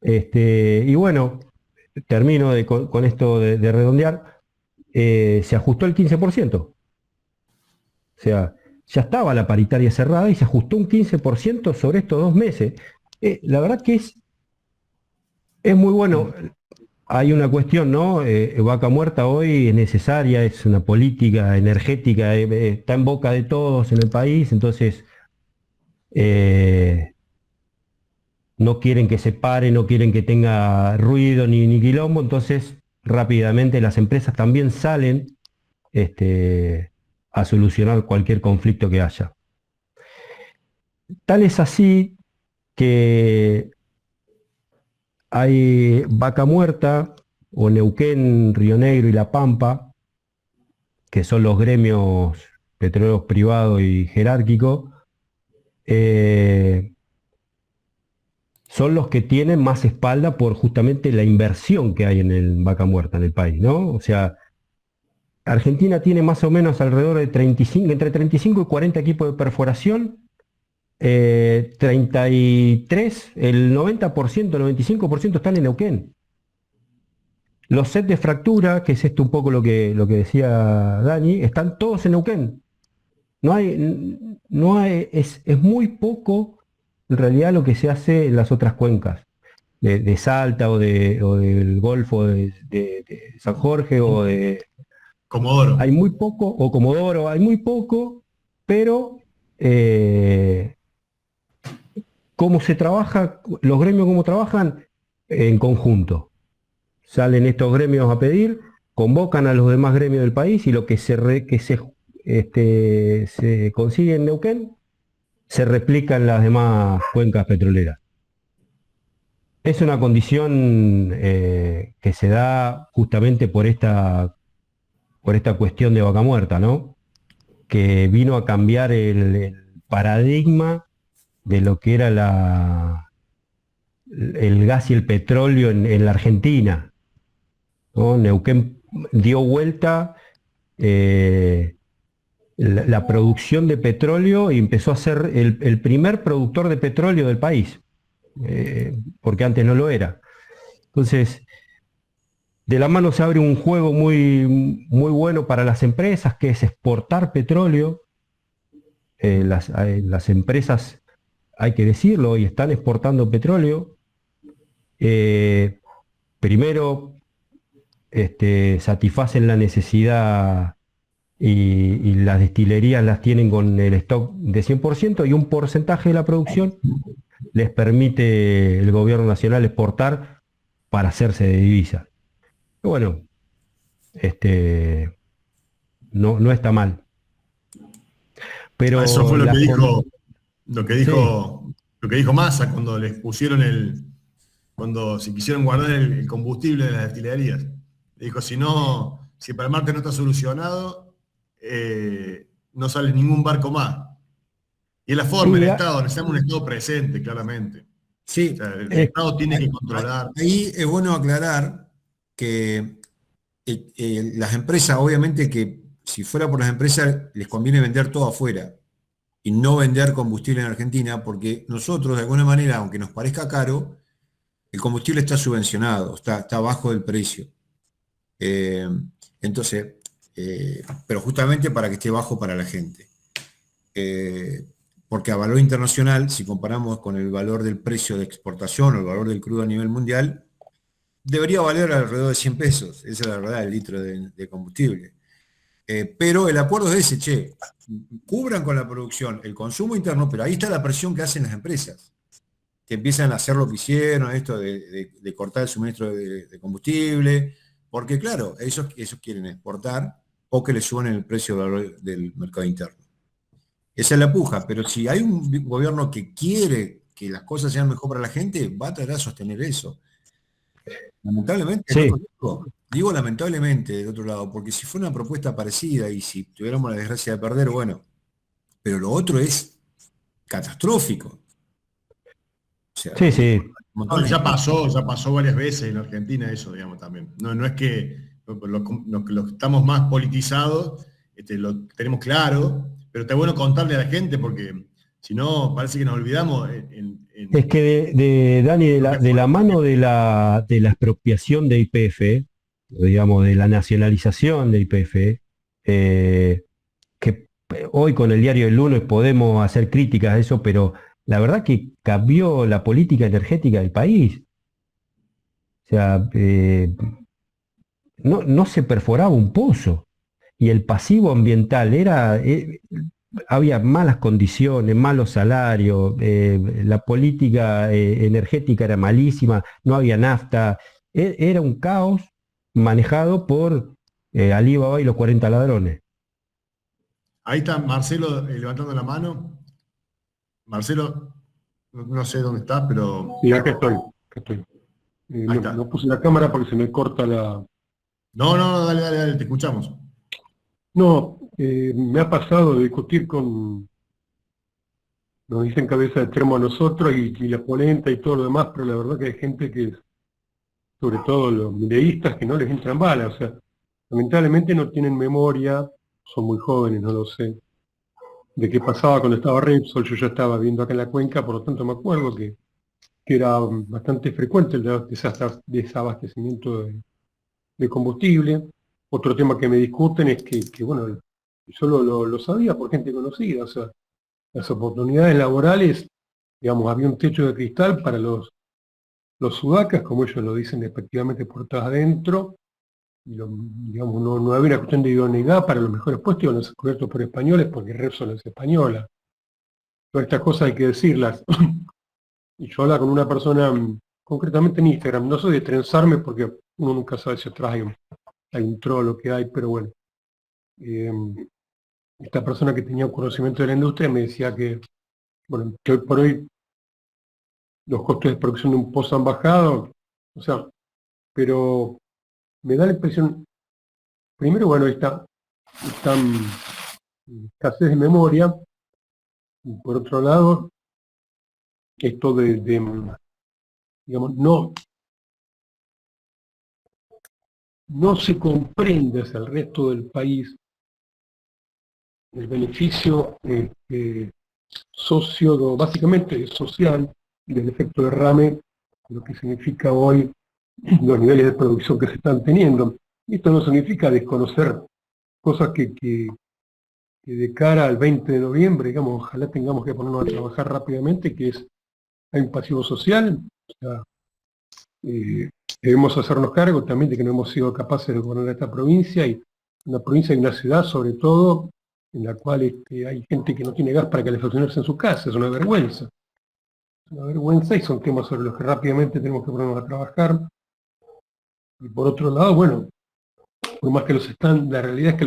[SPEAKER 4] Y bueno, termino con esto de redondear. Se ajustó el 15%. O sea, ya estaba la paritaria cerrada y se ajustó un 15% sobre estos 2 meses. La verdad que es muy bueno. Hay una cuestión, ¿no? Vaca Muerta hoy es necesaria, es una política energética, está en boca de todos en el país, entonces no quieren que se pare, no quieren que tenga ruido ni quilombo, entonces rápidamente las empresas también salen a solucionar cualquier conflicto que haya. Tal es así que hay Vaca Muerta, o Neuquén, Río Negro y La Pampa, que son los gremios petroleros privados y jerárquicos, son los que tienen más espalda por justamente la inversión que hay en el Vaca Muerta en el país, ¿no? O sea, Argentina tiene más o menos alrededor de entre 35 y 40 equipos de perforación, 33, el 90%, el 95% están en Neuquén. Los sets de fractura, que es esto un poco lo que decía Dani, están todos en Neuquén. Es muy poco en realidad lo que se hace en las otras cuencas, de Salta o del Golfo de San Jorge o de
[SPEAKER 1] Comodoro.
[SPEAKER 4] Hay muy poco, o Comodoro, hay muy poco, pero ¿cómo se trabaja? Los gremios, ¿cómo trabajan? En conjunto. Salen estos gremios a pedir, convocan a los demás gremios del país y lo que se consigue en Neuquén se replica en las demás cuencas petroleras. Es una condición que se da justamente por esta cuestión de Vaca Muerta, ¿no? Que vino a cambiar el paradigma de lo que era el gas y el petróleo en la Argentina, ¿no? Neuquén dio vuelta la producción de petróleo y empezó a ser el primer productor de petróleo del país. porque antes no lo era. Entonces, de la mano se abre un juego muy bueno para las empresas, que es exportar petróleo. Las empresas, hay que decirlo, hoy están exportando petróleo. Primero, satisfacen la necesidad y las destilerías las tienen con el stock de 100% y un porcentaje de la producción les permite el gobierno nacional exportar para hacerse de divisas. Bueno, no está mal. Pero
[SPEAKER 1] Eso fue lo que dijo,
[SPEAKER 4] Sí.
[SPEAKER 1] lo que dijo Massa cuando les pusieron cuando se quisieron guardar el combustible de las destilerías. Dijo, si para Marte no está solucionado, no sale ningún barco más. Y es la forma,
[SPEAKER 4] Sí,
[SPEAKER 1] el Estado, necesitamos un Estado presente, claramente. O
[SPEAKER 2] Sí,
[SPEAKER 1] sea, el
[SPEAKER 4] eh,
[SPEAKER 1] Estado tiene que controlar.
[SPEAKER 2] ahí es bueno aclarar que las empresas, obviamente que si fuera por las empresas, les conviene vender todo afuera y no vender combustible en Argentina, porque nosotros, de alguna manera, aunque nos parezca caro, el combustible está subvencionado, está bajo del precio. Eh, entonces, pero justamente para que esté bajo para la gente. Eh, Porque a valor internacional, si comparamos con el valor del precio de exportación o el valor del crudo a nivel mundial, debería valer alrededor de 100 pesos, esa es la verdad, el litro de combustible. Pero el acuerdo es ese, che, cubran con la producción el consumo interno, pero ahí está la presión que hacen las empresas, que empiezan a hacer lo que hicieron, esto de cortar el suministro de combustible, porque claro, ellos quieren exportar o que le suban el precio del mercado interno. Esa es la puja, pero si hay un gobierno que quiere que las cosas sean mejor para la gente, va a tratar de sostener eso. Lamentablemente, del
[SPEAKER 4] sí,
[SPEAKER 2] otro lado, digo lamentablemente del otro lado, porque si fuera una propuesta parecida y si tuviéramos la desgracia de perder, bueno, pero lo otro es catastrófico. O sea,
[SPEAKER 4] sí, sí.
[SPEAKER 2] un montón
[SPEAKER 1] No,
[SPEAKER 2] de gente.
[SPEAKER 1] ya pasó varias veces en Argentina eso, digamos, también. No es que los que estamos más politizados, lo tenemos claro, pero está bueno contarle a la gente porque si no, parece que nos olvidamos
[SPEAKER 4] Es que Dani,
[SPEAKER 1] lo que
[SPEAKER 4] de
[SPEAKER 1] fue.
[SPEAKER 4] la mano de la expropiación de YPF, digamos, de la nacionalización de YPF, que hoy con el diario El Lunes podemos hacer críticas a eso, pero la verdad que cambió la política energética del país. O sea, no se perforaba un pozo y el pasivo ambiental había malas condiciones, malos salarios, la política energética era malísima, no había nafta, era un caos manejado por Alí Baba y los 40 ladrones.
[SPEAKER 1] Ahí está Marcelo levantando la mano. Marcelo, no sé dónde está, pero
[SPEAKER 3] Sí, acá estoy. Acá estoy.
[SPEAKER 1] ahí
[SPEAKER 3] No,
[SPEAKER 1] está.
[SPEAKER 3] no puse la cámara porque se me corta la...
[SPEAKER 1] No, dale, te escuchamos.
[SPEAKER 3] No, me ha pasado de discutir con... Nos dicen cabeza de termo a nosotros y la polenta y todo lo demás, pero la verdad que hay gente que, sobre todo los mileístas, que no les entran balas. O sea, lamentablemente no tienen memoria, son muy jóvenes, no lo sé, de qué pasaba cuando estaba Repsol. Yo ya estaba viendo acá en la cuenca, por lo tanto me acuerdo que era bastante frecuente el desabastecimiento de combustible. Otro tema que me discuten es que, bueno, yo lo sabía por gente conocida, o sea, las oportunidades laborales, digamos, había un techo de cristal para los sudacas, como ellos lo dicen despectivamente, puertas adentro, y digamos, no había una cuestión de idoneidad para los mejores puestos, iban a ser cubiertos por españoles porque Repsol es española. Todas estas cosas hay que decirlas. Y yo hablaba con una persona, concretamente en Instagram, no soy de trenzarme porque uno nunca sabe si atrás hay un troll lo que hay, pero bueno. Eh, Esta persona que tenía un conocimiento de la industria me decía que, bueno, que hoy por hoy los costos de producción de un pozo han bajado, o sea, pero me da la impresión, primero, bueno, están escasez de memoria, y por otro lado, esto digamos, no se comprende hacia el resto del país el beneficio básicamente social del efecto derrame, lo que significa hoy los niveles de producción que se están teniendo. Y esto no significa desconocer cosas que de cara al 20 de noviembre, digamos, ojalá tengamos que ponernos a trabajar rápidamente, que es, hay un pasivo social, o sea, debemos hacernos cargo también de que no hemos sido capaces de gobernar esta provincia, y una provincia y una ciudad sobre todo, en la cual hay gente que no tiene gas para calefaccionarse en su casa, es una vergüenza. Es una vergüenza y son temas sobre los que rápidamente tenemos que ponernos a trabajar. Y por otro lado, bueno, por más que la realidad es que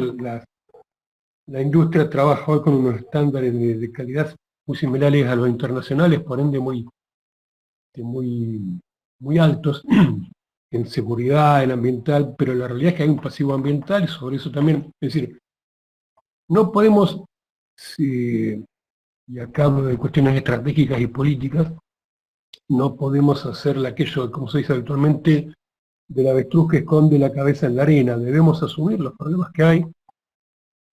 [SPEAKER 3] la industria trabaja hoy con unos estándares de calidad muy similares a los internacionales, por ende muy altos en seguridad, en ambiental, pero la realidad es que hay un pasivo ambiental y sobre eso también, es decir, no podemos, y acá de cuestiones estratégicas y políticas, no podemos hacer aquello, como se dice habitualmente, del avestruz que esconde la cabeza en la arena. Debemos asumir los problemas que hay,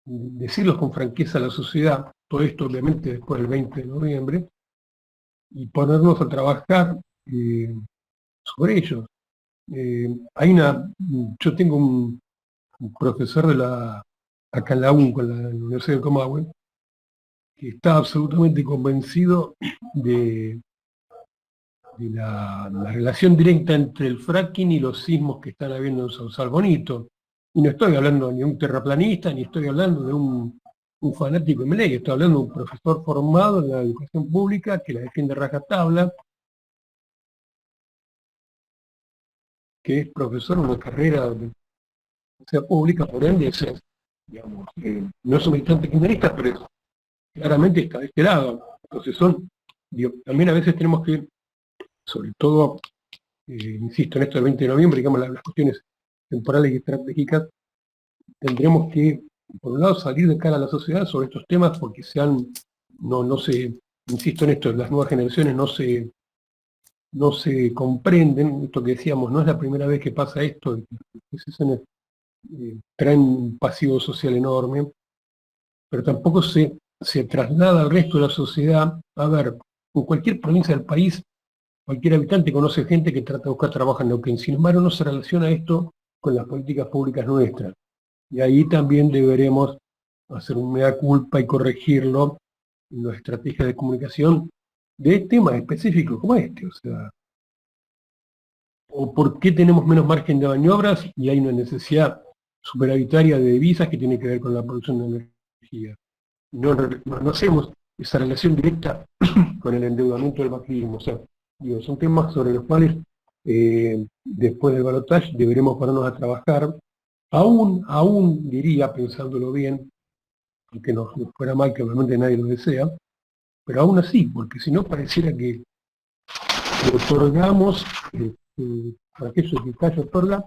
[SPEAKER 3] decirlos con franqueza a la sociedad, todo esto obviamente después del 20 de noviembre, y ponernos a trabajar sobre ellos. Yo tengo un profesor acá en la UNCO, en la Universidad de Comahue, que está absolutamente convencido de la relación directa entre el fracking y los sismos que están habiendo en Sausal Bonito. Y no estoy hablando ni de un terraplanista, ni estoy hablando de un fanático de Milei, estoy hablando de un profesor formado en la educación pública que la defiende a rajatabla, que es profesor en una carrera de universidad pública, por ende, digamos, no es un militante kirchnerista, pero claramente está de este lado. Entonces también a veces tenemos que, sobre todo, insisto en esto del 20 de noviembre, digamos, las cuestiones temporales y estratégicas, tendremos que, por un lado, salir de cara a la sociedad sobre estos temas, porque insisto en esto, las nuevas generaciones no se comprenden, esto que decíamos, no es la primera vez que pasa esto, que traen un pasivo social enorme, pero tampoco se traslada al resto de la sociedad. A ver, en cualquier provincia del país, cualquier habitante conoce gente que trata de buscar trabajo en Neuquén, sin embargo no se relaciona esto con las políticas públicas nuestras. Y ahí también deberemos hacer un mea culpa y corregirlo en las estrategias de comunicación de temas específicos como este. O sea, o por qué tenemos menos margen de maniobras y hay una necesidad superavitaria de divisas que tiene que ver con la producción de energía. No hacemos esa relación directa con el endeudamiento del macrismo. O sea, son temas sobre los cuales después del balotaje deberemos ponernos a trabajar. Aún diría, pensándolo bien, aunque nos fuera mal, que obviamente nadie lo desea, pero aún así, porque si no pareciera que le otorgamos, para aquello que Cayo otorga,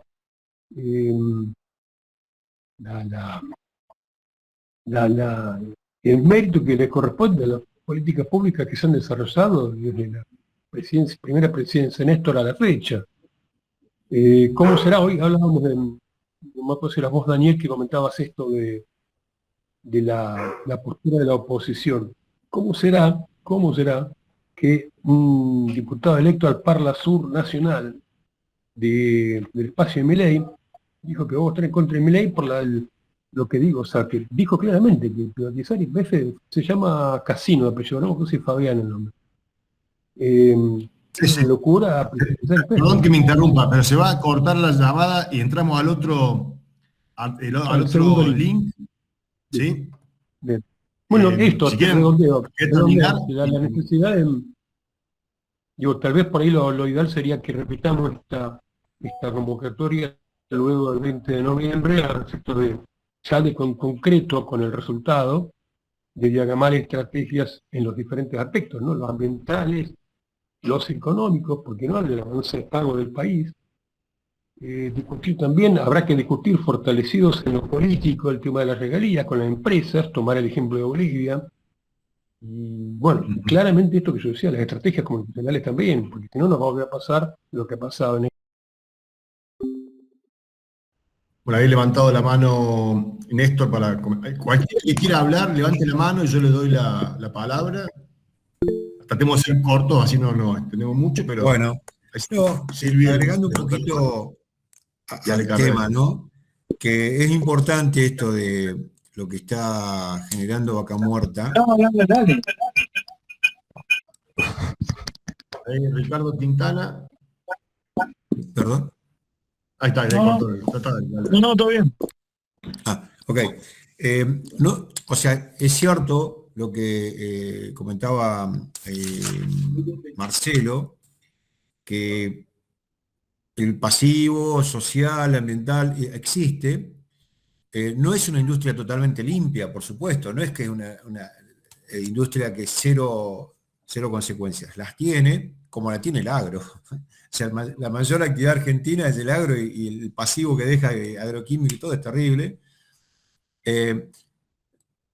[SPEAKER 3] el mérito que le corresponde a las políticas públicas que se han desarrollado desde la primera presidencia de Néstor a la fecha. ¿Cómo será? Hoy hablábamos no me acuerdo si eras vos, Daniel, que comentabas esto de la postura de la oposición. ¿Cómo será que un diputado electo al Parla Sur Nacional del espacio de Milei dijo que vamos a estar en contra de Milei por lo que digo? O sea, que dijo claramente que privatizar YPF se llama Casino, de apellido, no sé si Fabián el nombre.
[SPEAKER 1] Sí, sí.
[SPEAKER 3] Locura.
[SPEAKER 1] Perdón que me interrumpa, pero se va a cortar la llamada y entramos al otro link. ¿Sí?
[SPEAKER 3] Bien. Bueno, esto,
[SPEAKER 1] si quieren,
[SPEAKER 3] la necesidad de, tal vez por ahí lo ideal sería que repitamos esta convocatoria luego del 20 de noviembre, al efecto con concreto, con el resultado, de diagramar estrategias en los diferentes aspectos, ¿no? Los ambientales, los económicos, porque no del avance de pago del país. Discutir también, habrá que discutir fortalecidos en lo político, el tema de las regalías con las empresas, tomar el ejemplo de Bolivia. Y bueno, claramente esto que yo decía, las estrategias comunicacionales también, porque si no nos va a volver a pasar lo que ha pasado en
[SPEAKER 1] Por ahí levantado la mano Néstor cualquiera que quiera hablar, levante la mano y yo le doy la palabra. tratemos de ser cortos, así no entendemos mucho, pero
[SPEAKER 2] Bueno, yo,
[SPEAKER 1] Silvio,
[SPEAKER 2] agregando un poquito
[SPEAKER 1] ya le
[SPEAKER 2] al
[SPEAKER 1] cargué.
[SPEAKER 2] tema, ¿no? Que es importante esto de lo que está generando Vaca Muerta.
[SPEAKER 5] Estamos hablando de dale.
[SPEAKER 1] Ricardo Quintana.
[SPEAKER 2] ¿Perdón?
[SPEAKER 1] Ahí está, ya
[SPEAKER 5] No,
[SPEAKER 1] cortó.
[SPEAKER 5] No, todo bien.
[SPEAKER 2] Ok. No, o sea, es cierto lo que comentaba Marcelo, que el pasivo social, ambiental, existe. No es una industria totalmente limpia, por supuesto, no es que es una industria que cero consecuencias. Las tiene, como la tiene el agro. O sea, la mayor actividad argentina es el agro y el pasivo que deja agroquímico y todo es terrible.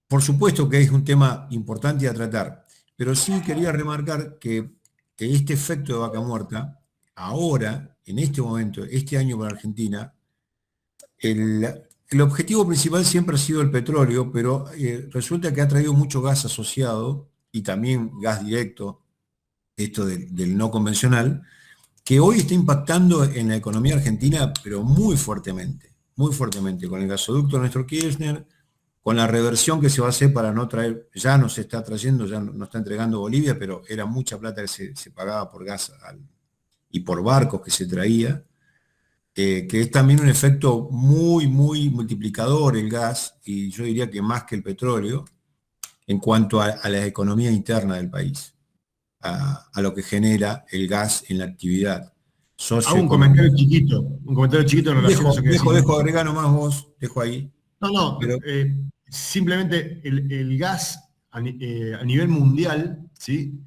[SPEAKER 2] Por supuesto que es un tema importante a tratar, pero sí quería remarcar que este efecto de Vaca Muerta, ahora, en este momento, este año para Argentina, el objetivo principal siempre ha sido el petróleo, pero resulta que ha traído mucho gas asociado y también gas directo, esto del no convencional, que hoy está impactando en la economía argentina, pero muy fuertemente, con el gasoducto Néstor Kirchner, con la reversión que se va a hacer para no traer, ya no se está trayendo, ya no está entregando Bolivia, pero era mucha plata que se pagaba por gas y por barcos que se traía, que es también un efecto muy multiplicador el gas, y yo diría que más que el petróleo, en cuanto a la economía interna del país, a lo que genera el gas en la actividad
[SPEAKER 1] Hago un comentario chiquito en relación a eso que decís.
[SPEAKER 2] Dejo agregar nomás vos, dejo ahí.
[SPEAKER 1] No,
[SPEAKER 2] Pero,
[SPEAKER 1] simplemente el gas a nivel mundial, ¿sí?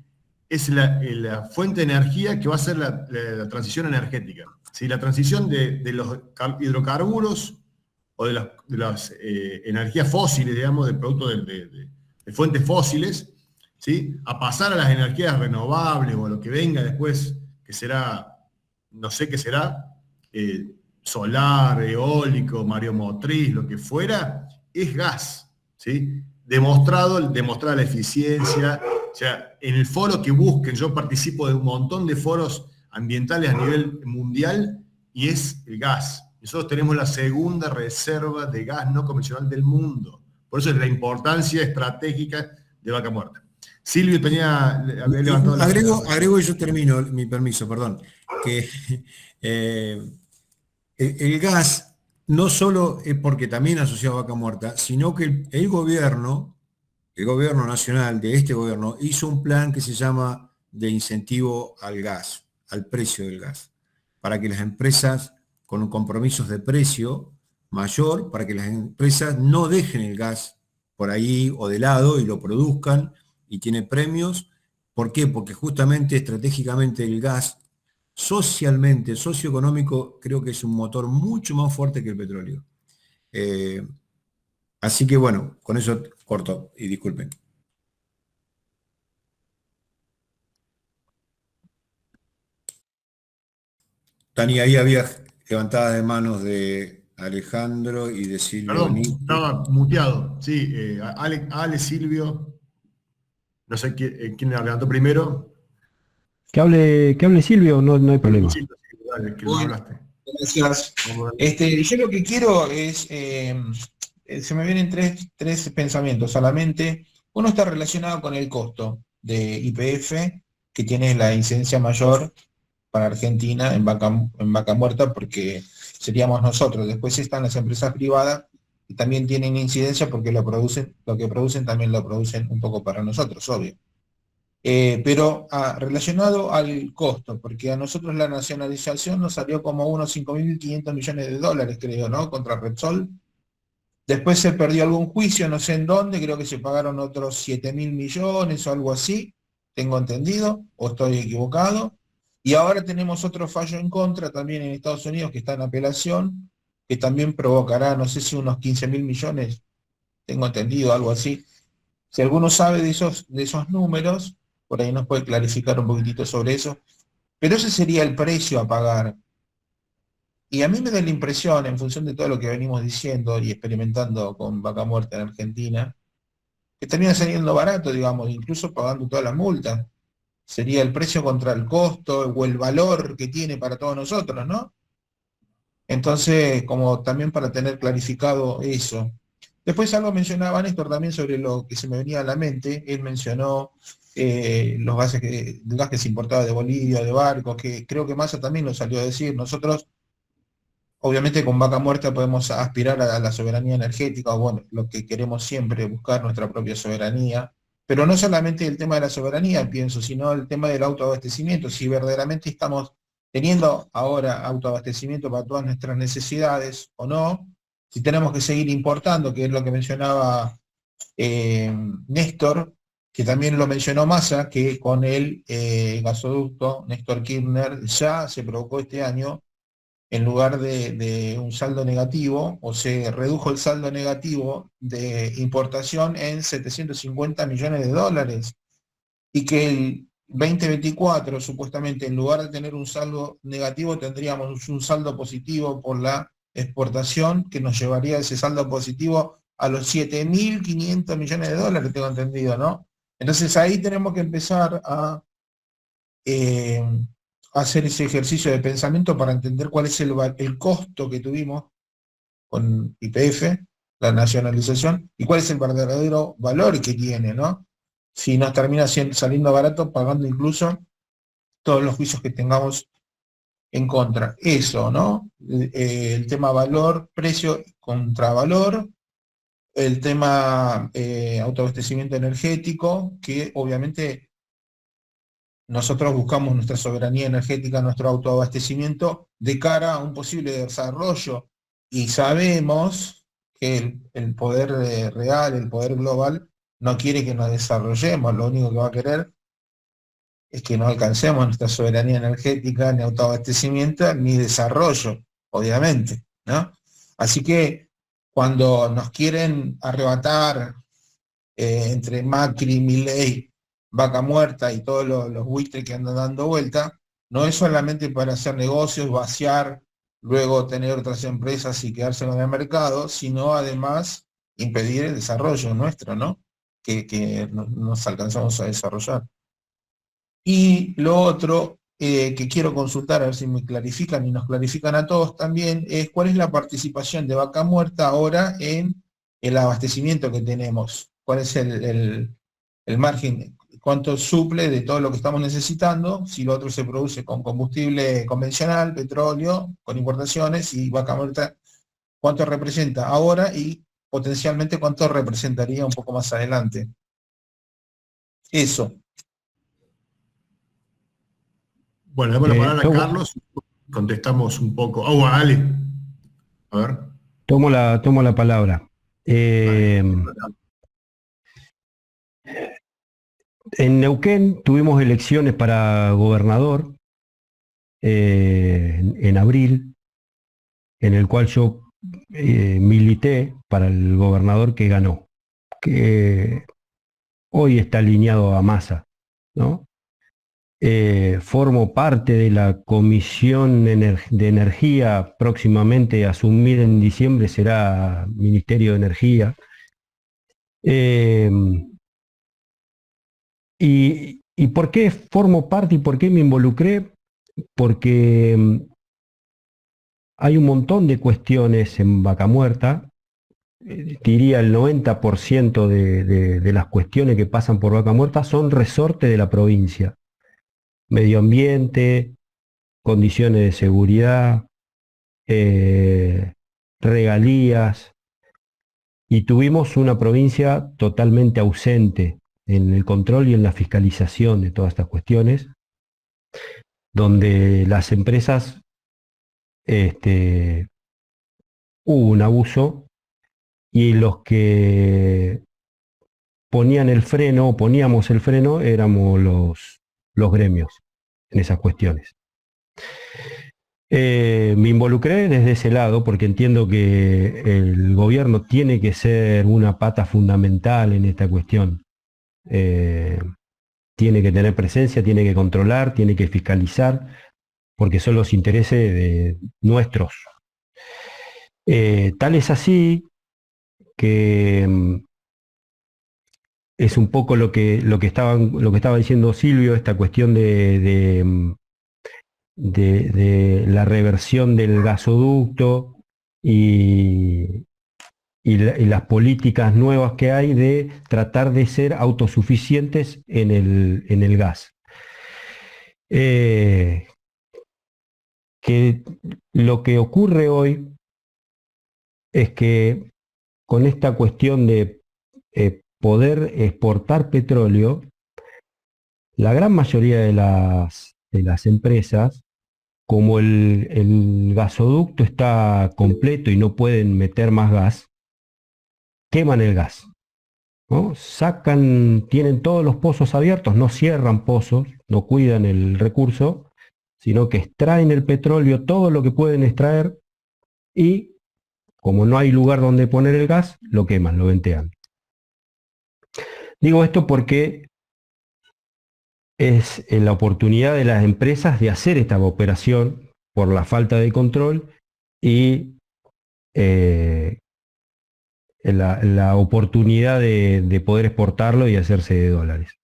[SPEAKER 1] Es la fuente de energía que va a ser la transición energética. ¿Sí? La transición de los hidrocarburos o de las energías fósiles, digamos, de productos de fuentes fósiles, ¿sí? A pasar a las energías renovables o a lo que venga después, que será, no sé qué será, solar, eólico, mareomotriz, lo que fuera, es gas, ¿sí? Demostrada la eficiencia. O sea, en el foro que busquen, yo participo de un montón de foros ambientales a nivel mundial y es el gas. Nosotros tenemos la segunda reserva de gas no convencional del mundo. Por eso es la importancia estratégica de Vaca Muerta. Silvio había levantado la mano.
[SPEAKER 2] Agrego y yo termino, mi permiso, perdón, que el gas no solo es porque también asociado a Vaca Muerta, sino que el gobierno nacional de este gobierno hizo un plan que se llama de incentivo al gas, al precio del gas, para que las empresas con compromisos de precio mayor, para que las empresas no dejen el gas por ahí o de lado y lo produzcan y tiene premios. ¿Por qué? Porque justamente estratégicamente el gas socialmente, socioeconómico, creo que es un motor mucho más fuerte que el petróleo. Así que bueno, con eso corto y disculpen. Tani, ahí había levantadas de manos de Alejandro y de Silvio.
[SPEAKER 1] Perdón, estaba muteado. Sí, Ale, Silvio. No sé quién la levantó primero.
[SPEAKER 4] Que hable Silvio, no hay problema.
[SPEAKER 1] Silvio, dale, que no hablaste.
[SPEAKER 5] Gracias. Yo lo que quiero es, se me vienen tres pensamientos a la mente. Uno está relacionado con el costo de YPF, que tiene la incidencia mayor para Argentina en Vaca Muerta, porque seríamos nosotros. Después están las empresas privadas, y también tienen incidencia porque lo que producen también lo producen un poco para nosotros, obvio. Pero relacionado al costo, porque a nosotros la nacionalización nos salió como unos 5.500 millones de dólares, creo, ¿no? Contra Repsol. Después se perdió algún juicio, no sé en dónde, creo que se pagaron otros 7.000 millones o algo así, tengo entendido, o estoy equivocado. Y ahora tenemos otro fallo en contra también en Estados Unidos que está en apelación, que también provocará, no sé si unos 15.000 millones, tengo entendido, algo así. Si alguno sabe de esos números, por ahí nos puede clarificar un poquitito sobre eso. Pero ese sería el precio a pagar. Y a mí me da la impresión, en función de todo lo que venimos diciendo y experimentando con Vaca Muerta en Argentina, que termina saliendo barato, digamos, incluso pagando todas las multas. sería el precio contra el costo o el valor que tiene para todos nosotros, ¿no? Entonces, como también para tener clarificado eso. Después algo mencionaba Néstor también sobre lo que se me venía a la mente. Él mencionó los gases el gas que se importaba de Bolivia, de barcos, que creo que Massa también lo salió a decir. Nosotros, obviamente, con Vaca Muerta podemos aspirar a la soberanía energética, o bueno, lo que queremos siempre, buscar nuestra propia soberanía. Pero no solamente el tema de la soberanía, pienso, sino el tema del autoabastecimiento. Si verdaderamente estamos teniendo ahora autoabastecimiento para todas nuestras necesidades o no, si tenemos que seguir importando, que es lo que mencionaba Néstor, que también lo mencionó Massa, que con el gasoducto Néstor Kirchner ya se provocó este año, en lugar de un saldo negativo, o se redujo el saldo negativo de importación en 750 millones de dólares, y que el 2024, supuestamente, en lugar de tener un saldo negativo, tendríamos un saldo positivo por la exportación, que nos llevaría ese saldo positivo a los 7.500 millones de dólares, tengo entendido, ¿no? Entonces ahí tenemos que empezar a hacer ese ejercicio de pensamiento para entender cuál es el costo que tuvimos con YPF, la nacionalización, y cuál es el verdadero valor que tiene, ¿no? Si nos termina saliendo barato, pagando incluso todos los juicios que tengamos en contra. Eso, ¿no? El tema valor, precio contra valor, el tema autoabastecimiento energético, que obviamente nosotros buscamos nuestra soberanía energética, nuestro autoabastecimiento de cara a un posible desarrollo, y sabemos que el poder real, el poder global, no quiere que nos desarrollemos, lo único que va a querer es que no alcancemos nuestra soberanía energética, ni autoabastecimiento, ni desarrollo, obviamente, ¿no? Así que cuando nos quieren arrebatar entre Macri, Milei, Vaca Muerta y todos los buitres que andan dando vuelta, no es solamente para hacer negocios, vaciar, luego tener otras empresas y quedarse en el mercado, sino además impedir el desarrollo nuestro, ¿no? Que no nos alcanzamos a desarrollar. Y lo otro que quiero consultar, a ver si me clarifican y nos clarifican a todos también, es cuál es la participación de Vaca Muerta ahora en el abastecimiento que tenemos. ¿Cuál es el margen? ¿Cuánto suple de todo lo que estamos necesitando? Si lo otro se produce con combustible convencional, petróleo, con importaciones, y Vaca Muerta, ¿cuánto representa ahora y potencialmente cuánto representaría un poco más adelante? Eso.
[SPEAKER 1] Bueno, damos la palabra a Carlos, contestamos un poco. Ale. A ver.
[SPEAKER 4] Tomo la palabra. En Neuquén tuvimos elecciones para gobernador en abril, en el cual yo milité para el gobernador que ganó, que hoy está alineado a Massa, ¿no? Formo parte de la Comisión de Energía, próximamente a asumir en diciembre será Ministerio de Energía. ¿Y por qué formo parte y por qué me involucré? Porque hay un montón de cuestiones en Vaca Muerta, diría el 90% de las cuestiones que pasan por Vaca Muerta son resorte de la provincia. Medio ambiente, condiciones de seguridad, regalías, y tuvimos una provincia totalmente ausente en el control y en la fiscalización de todas estas cuestiones, donde las empresas hubo un abuso, y los que ponían el freno, poníamos el freno, éramos los gremios en esas cuestiones. Me involucré desde ese lado porque entiendo que el gobierno tiene que ser una pata fundamental en esta cuestión. Tiene que tener presencia, tiene que controlar, tiene que fiscalizar, porque son los intereses de nuestros. Tal es así que es un poco lo que estaba diciendo Silvio, esta cuestión de la reversión del gasoducto y las políticas nuevas que hay de tratar de ser autosuficientes en el gas. Que lo que ocurre hoy es que con esta cuestión de poder exportar petróleo, la gran mayoría de las empresas, como el gasoducto está completo y no pueden meter más gas, queman el gas, ¿no? Tienen todos los pozos abiertos, no cierran pozos, no cuidan el recurso, sino que extraen el petróleo, todo lo que pueden extraer, y como no hay lugar donde poner el gas, lo queman, lo ventean. Digo esto porque es la oportunidad de las empresas de hacer esta operación por la falta de control y la oportunidad de poder exportarlo y hacerse de dólares.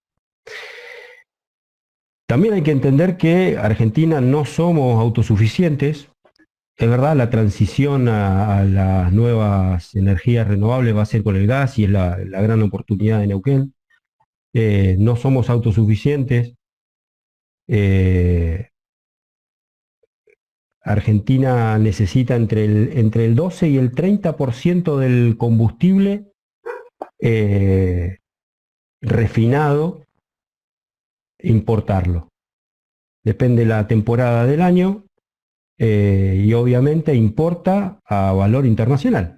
[SPEAKER 4] También hay que entender que Argentina no somos autosuficientes. Es verdad, la transición a las nuevas energías renovables va a ser con el gas y es la gran oportunidad de Neuquén. No somos autosuficientes. Argentina necesita entre el 12 y el 30% del combustible refinado, importarlo. Depende de la temporada del año y obviamente importa a valor internacional.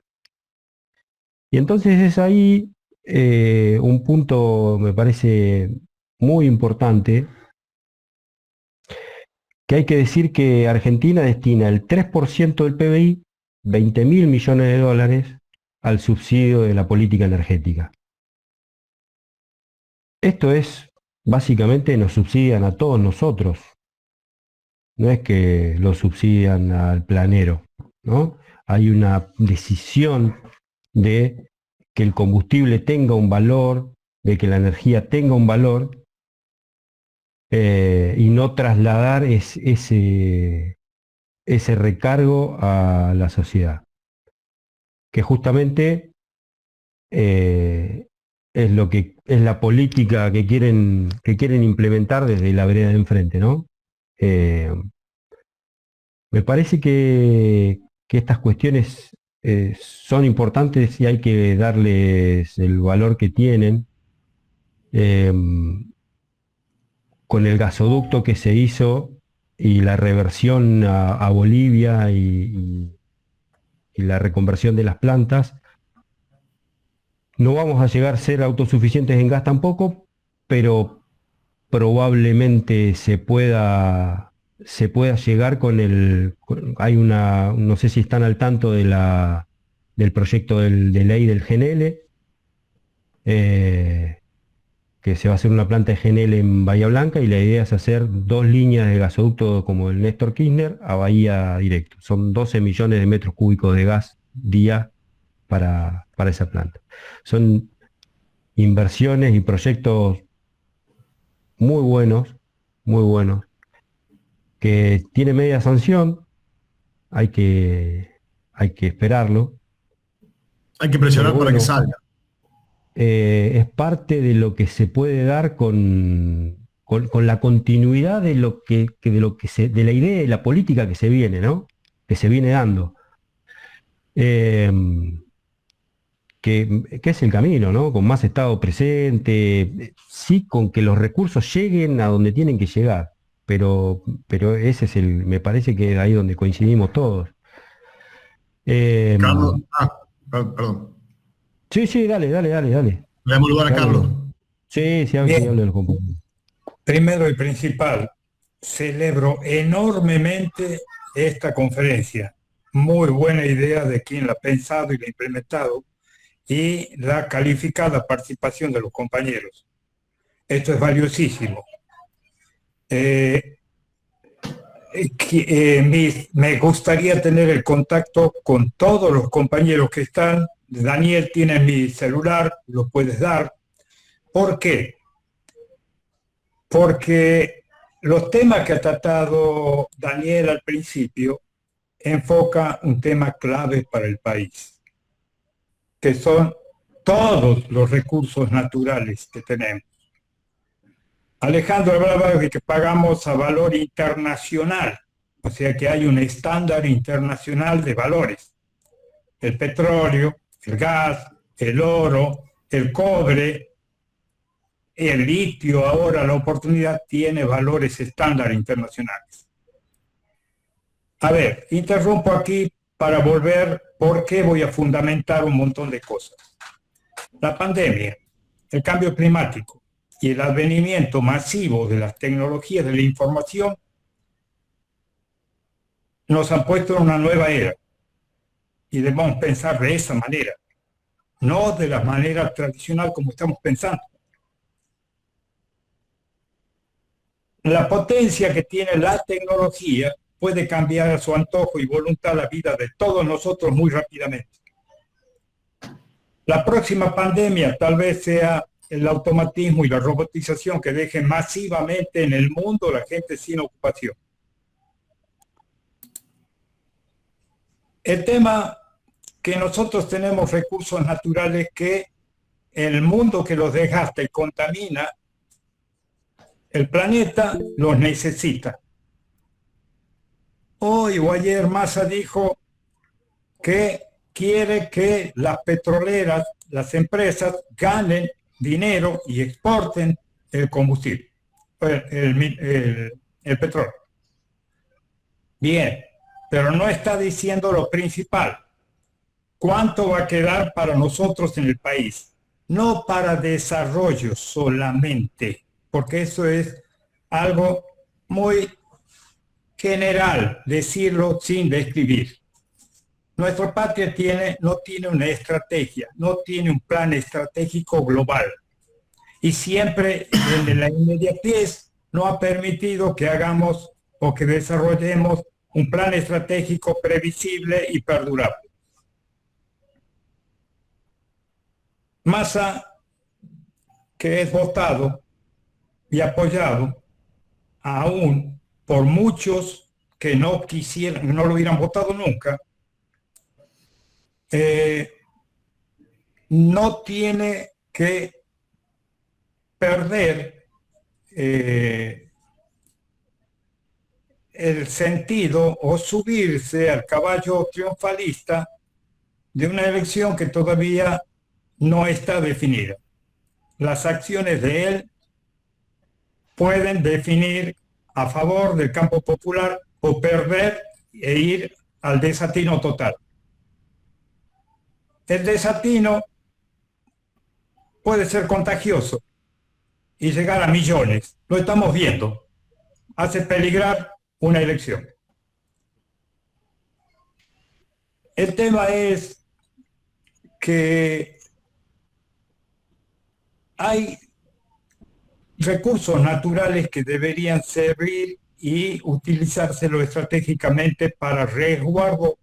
[SPEAKER 4] Y entonces es ahí un punto, me parece muy importante, que hay que decir que Argentina destina el 3% del PBI, 20.000 millones de dólares, al subsidio de la política energética. Esto es, básicamente nos subsidian a todos nosotros. No es que lo subsidian al planero, ¿no? Hay una decisión de que el combustible tenga un valor, de que la energía tenga un valor, y no trasladar ese recargo a la sociedad. Que justamente es la política que quieren implementar desde la vereda de enfrente, ¿no? Me parece que estas cuestiones son importantes y hay que darles el valor que tienen. Con el gasoducto que se hizo y la reversión a Bolivia y la reconversión de las plantas, no vamos a llegar a ser autosuficientes en gas tampoco, pero probablemente se pueda llegar no sé si están al tanto del proyecto de ley del GNL, que se va a hacer una planta de GNL en Bahía Blanca y la idea es hacer 2 líneas de gasoducto como el Néstor Kirchner a Bahía directo. Son 12 millones de metros cúbicos de gas día para esa planta. Son inversiones y proyectos muy buenos, que tiene media sanción, hay que esperarlo.
[SPEAKER 1] Hay que presionar para que salga.
[SPEAKER 4] Es parte de lo que se puede dar con la continuidad de la idea y la política que se viene, ¿no? Que se viene dando. Que es el camino, ¿no? Con más Estado presente, sí, con que los recursos lleguen a donde tienen que llegar, pero ese es me parece que es ahí donde coincidimos todos.
[SPEAKER 1] Carlos, perdón.
[SPEAKER 4] Sí, dale.
[SPEAKER 1] Le damos lugar a Carlos.
[SPEAKER 4] Sí, hablo de los compañeros.
[SPEAKER 6] Primero y principal, celebro enormemente esta conferencia. Muy buena idea de quien la ha pensado y la ha implementado, y la calificada participación de los compañeros. Esto es valiosísimo. Me gustaría tener el contacto con todos los compañeros que están. Daniel tiene mi celular, lo puedes dar. ¿Por qué? Porque los temas que ha tratado Daniel al principio enfoca un tema clave para el país, que son todos los recursos naturales que tenemos. Alejandro hablaba de que pagamos a valor internacional, o sea que hay un estándar internacional de valores. El petróleo, el gas, el oro, el cobre, el litio, ahora la oportunidad tiene valores estándar internacionales. A ver, interrumpo aquí para volver porque voy a fundamentar un montón de cosas. La pandemia, el cambio climático y el advenimiento masivo de las tecnologías de la información nos han puesto en una nueva era y debemos pensar de esa manera, no de la manera tradicional como estamos pensando. La potencia que tiene la tecnología puede cambiar a su antojo y voluntad la vida de todos nosotros muy rápidamente. La próxima pandemia tal vez sea el automatismo y la robotización que dejen masivamente en el mundo la gente sin ocupación. El tema que nosotros tenemos recursos naturales que el mundo que los desgasta y contamina, el planeta los necesita. Hoy o ayer Massa dijo que quiere que las petroleras, las empresas, ganen dinero y exporten el combustible, el petróleo. Bien, pero no está diciendo lo principal. ¿Cuánto va a quedar para nosotros en el país? No para desarrollo solamente, porque eso es algo muy general, decirlo sin describir. Nuestra patria no tiene una estrategia, no tiene un plan estratégico global. Y siempre en la inmediatez no ha permitido que hagamos o que desarrollemos un plan estratégico previsible y perdurable. Massa, que es votado y apoyado aún por muchos que no quisieran, no lo hubieran votado nunca, no tiene que perder el sentido o subirse al caballo triunfalista de una elección que todavía no está definida. Las acciones de él pueden definir a favor del campo popular o perder e ir al desatino total. El desatino puede ser contagioso y llegar a millones. Lo estamos viendo. Hace peligrar una elección. El tema es que hay recursos naturales que deberían servir y utilizárselo estratégicamente para resguardo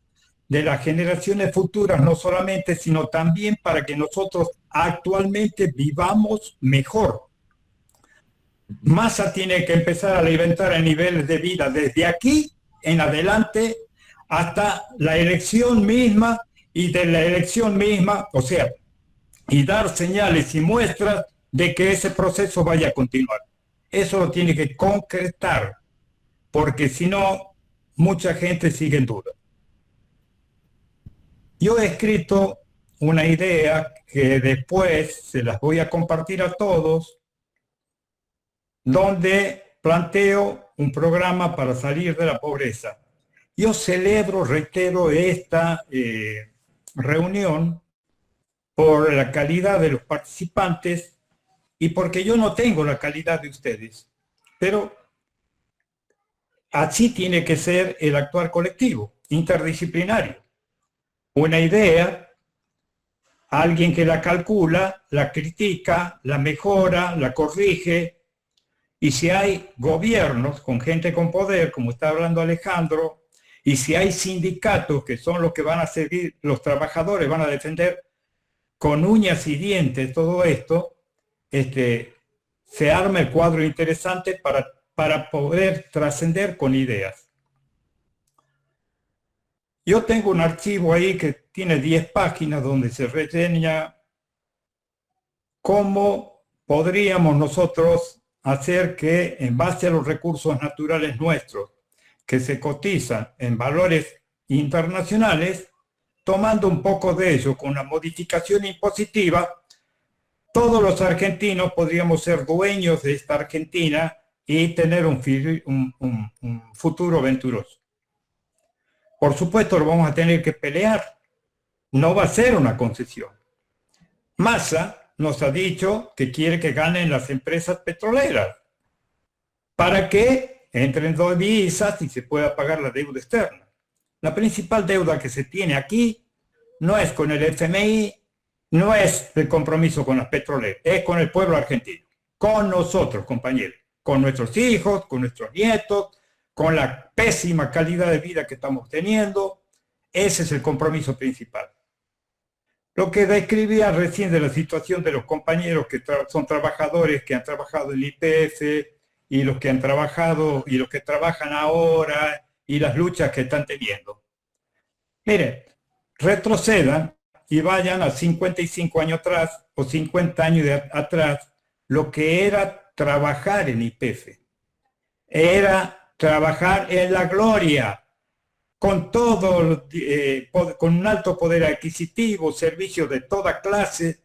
[SPEAKER 6] de las generaciones futuras, no solamente, sino también para que nosotros actualmente vivamos mejor. Massa tiene que empezar a alimentar a niveles de vida desde aquí en adelante hasta la elección misma y de la elección misma, o sea, y dar señales y muestras de que ese proceso vaya a continuar. Eso lo tiene que concretar, porque si no, mucha gente sigue en duda. Yo he escrito una idea que después se las voy a compartir a todos, donde planteo un programa para salir de la pobreza. Yo celebro, reitero, esta reunión por la calidad de los participantes y porque yo no tengo la calidad de ustedes, pero así tiene que ser el actuar colectivo, interdisciplinario. Una idea, alguien que la calcula, la critica, la mejora, la corrige, y si hay gobiernos con gente con poder, como está hablando Alejandro, y si hay sindicatos que son los que van a seguir, los trabajadores van a defender con uñas y dientes todo esto, se arma el cuadro interesante para poder trascender con ideas. Yo tengo un archivo ahí que tiene 10 páginas donde se reseña cómo podríamos nosotros hacer que, en base a los recursos naturales nuestros, que se cotizan en valores internacionales, tomando un poco de ello con una modificación impositiva, todos los argentinos podríamos ser dueños de esta Argentina y tener un futuro venturoso. Por supuesto, lo vamos a tener que pelear. No va a ser una concesión. Massa nos ha dicho que quiere que ganen las empresas petroleras para que entren dos divisas y se pueda pagar la deuda externa. La principal deuda que se tiene aquí no es con el FMI, no es el compromiso con las petroleras, es con el pueblo argentino, con nosotros, compañeros, con nuestros hijos, con nuestros nietos, con la pésima calidad de vida que estamos teniendo. Ese es el compromiso principal. Lo que describía recién de la situación de los compañeros que son trabajadores, que han trabajado en el YPF, y los que han trabajado, y los que trabajan ahora, y las luchas que están teniendo. Miren, retrocedan y vayan a 55 años atrás, o 50 años atrás, lo que era trabajar en YPF. Era trabajar en la gloria, con todo, con un alto poder adquisitivo, servicios de toda clase.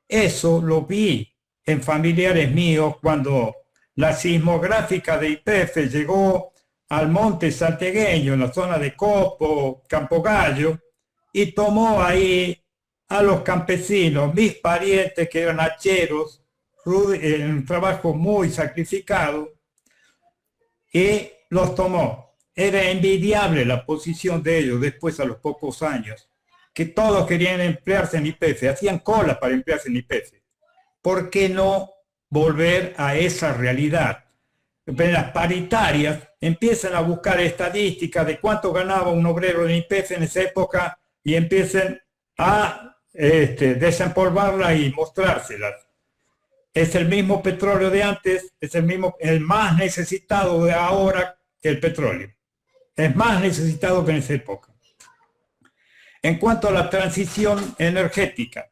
[SPEAKER 6] Eso lo vi en familiares míos cuando la sismográfica de YPF llegó al monte saltegueño, en la zona de Copo, Campo Gallo, y tomó ahí a los campesinos, mis parientes que eran hacheros, en un trabajo muy sacrificado, y los tomó. Era envidiable la posición de ellos después, a los pocos años, que todos querían emplearse en YPF, hacían cola para emplearse en YPF. ¿Por qué no volver a esa realidad? En las paritarias empiezan a buscar estadísticas de cuánto ganaba un obrero en YPF en esa época y empiecen a desempolvarlas y mostrárselas. Es el mismo petróleo de antes, es el más necesitado de ahora que el petróleo. Es más necesitado que en esa época. En cuanto a la transición energética,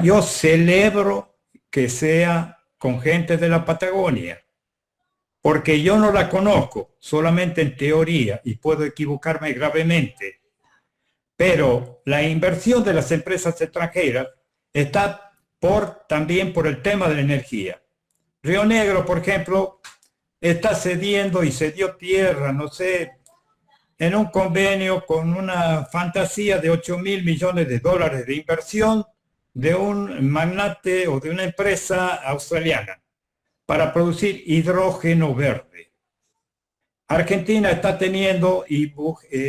[SPEAKER 6] yo celebro que sea con gente de la Patagonia, porque yo no la conozco, solamente en teoría, y puedo equivocarme gravemente, pero la inversión de las empresas extranjeras está también por el tema de la energía. Río Negro, por ejemplo, está cediendo y cedió tierra, no sé, en un convenio con una fantasía de 8.000 millones de dólares de inversión de un magnate o de una empresa australiana para producir hidrógeno verde. Argentina está teniendo y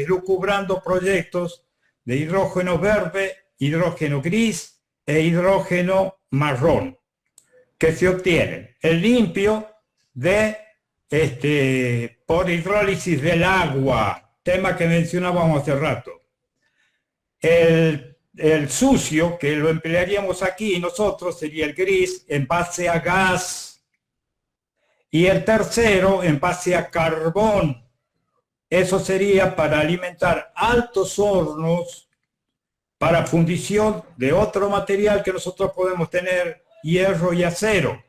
[SPEAKER 6] lucubrando proyectos de hidrógeno verde, hidrógeno gris e hidrógeno marrón, que se obtienen el limpio por hidrólisis del agua, tema que mencionábamos hace rato. El sucio, que lo emplearíamos aquí nosotros, sería el gris en base a gas. Y el tercero en base a carbón. Eso sería para alimentar altos hornos para fundición de otro material que nosotros podemos tener, hierro y acero.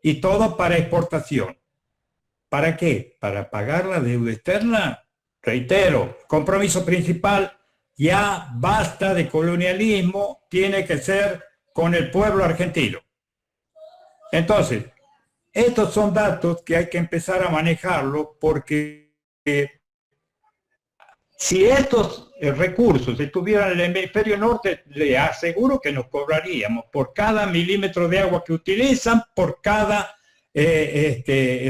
[SPEAKER 6] Y todo para exportación. ¿Para qué? Para pagar la deuda externa. Reitero, compromiso principal, ya basta de colonialismo, tiene que ser con el pueblo argentino. Entonces, estos son datos que hay que empezar a manejarlo, porque si estos recursos estuvieran en el hemisferio norte, le aseguro que nos cobraríamos por cada milímetro de agua que utilizan, por cada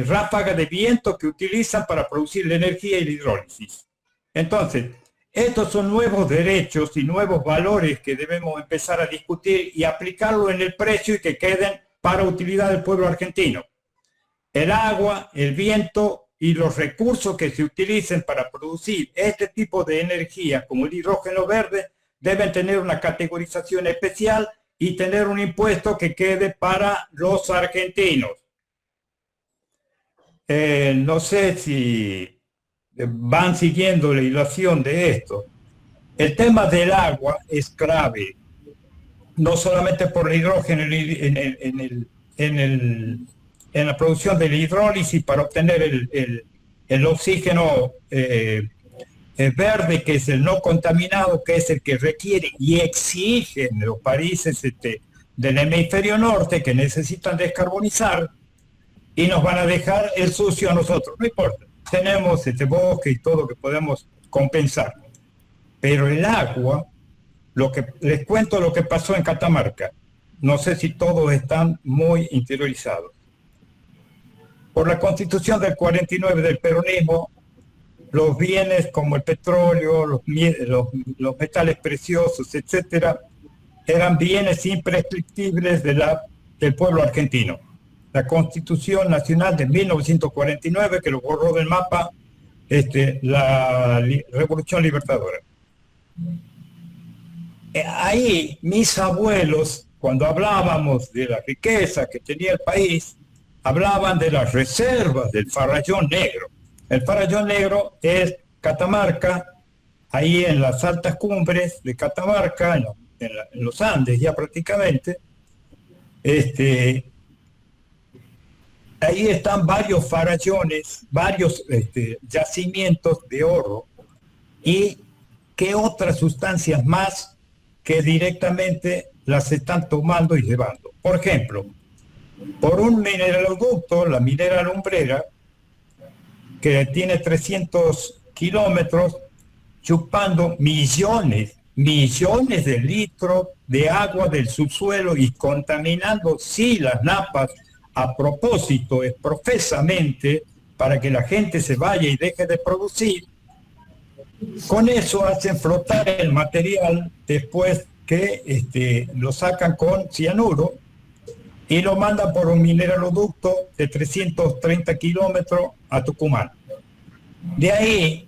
[SPEAKER 6] ráfaga de viento que utilizan para producir la energía y la hidrólisis. Entonces, estos son nuevos derechos y nuevos valores que debemos empezar a discutir y aplicarlo en el precio y que queden para utilidad del pueblo argentino. El agua, el viento y los recursos que se utilicen para producir este tipo de energía, como el hidrógeno verde, deben tener una categorización especial y tener un impuesto que quede para los argentinos. No sé si van siguiendo la hilación de esto. El tema del agua es clave, no solamente por el hidrógeno en la producción de la hidrólisis para obtener el oxígeno verde, que es el no contaminado, que es el que requiere y exigen los países del hemisferio norte, que necesitan descarbonizar, y nos van a dejar el sucio a nosotros. No importa, tenemos este bosque y todo que podemos compensar. Pero el agua, les cuento lo que pasó en Catamarca. No sé si todos están muy interiorizados. Por la Constitución del 49 del peronismo, los bienes como el petróleo, los metales preciosos, etcétera, eran bienes imprescriptibles del pueblo argentino. La Constitución Nacional de 1949, que lo borró del mapa la Revolución Libertadora. Ahí mis abuelos, cuando hablábamos de la riqueza que tenía el país, hablaban de las reservas del Farallón Negro. El Farallón Negro es Catamarca, ahí en las altas cumbres de Catamarca, en los Andes ya prácticamente. Ahí están varios farallones, varios yacimientos de oro y qué otras sustancias más que directamente las están tomando y llevando. Por ejemplo, por un mineraloducto, la minera Lumbrera, que tiene 300 kilómetros, chupando millones de litros de agua del subsuelo y contaminando, sí, las napas, a propósito, es profesamente, para que la gente se vaya y deje de producir. Con eso hacen flotar el material después que lo sacan con cianuro y lo mandan por un mineraloducto de 330 kilómetros a Tucumán. De ahí,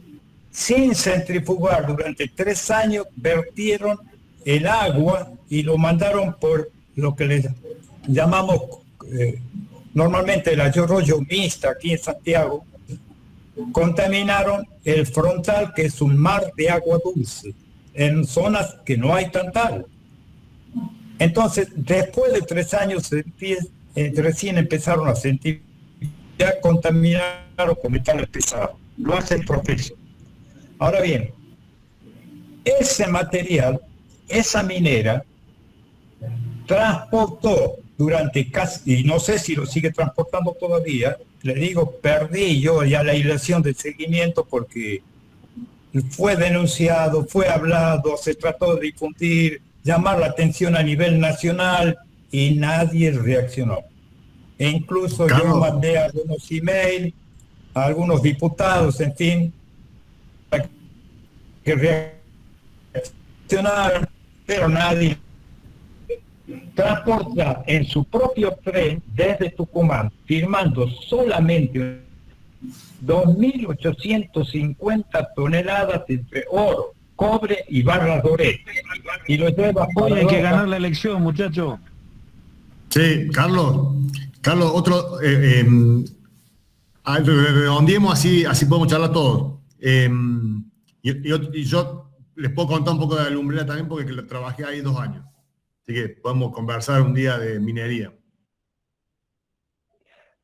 [SPEAKER 6] sin centrifugar, durante 3 años vertieron el agua y lo mandaron por lo que les llamamos normalmente el arroyo mixta aquí en Santiago. Contaminaron el frontal, que es un mar de agua dulce, en zonas que no hay tanta agua. Entonces, después de 3 años, recién empezaron a sentir, ya contaminaron con metales pesados. Lo hace el profesor. Ahora bien, ese material, esa minera, transportó durante casi, y no sé si lo sigue transportando todavía, le digo, perdí yo ya la hilación de seguimiento porque fue denunciado, fue hablado, se trató de difundir, llamar la atención a nivel nacional y nadie reaccionó. E incluso
[SPEAKER 1] Carlos,
[SPEAKER 6] yo mandé algunos emails a algunos diputados, en fin, para que reaccionaran, pero nadie. Transporta en su propio tren desde Tucumán, firmando solamente 2.850 toneladas entre oro, cobre y barras doré. Y lo lleva.
[SPEAKER 7] Hoy hay que ganar la elección, muchachos.
[SPEAKER 1] Sí, Carlos, otro, redondeemos así podemos charlar todos. Y yo les puedo contar un poco de la Lumbrera también porque trabajé ahí 2 años. Así que podemos conversar un día de minería.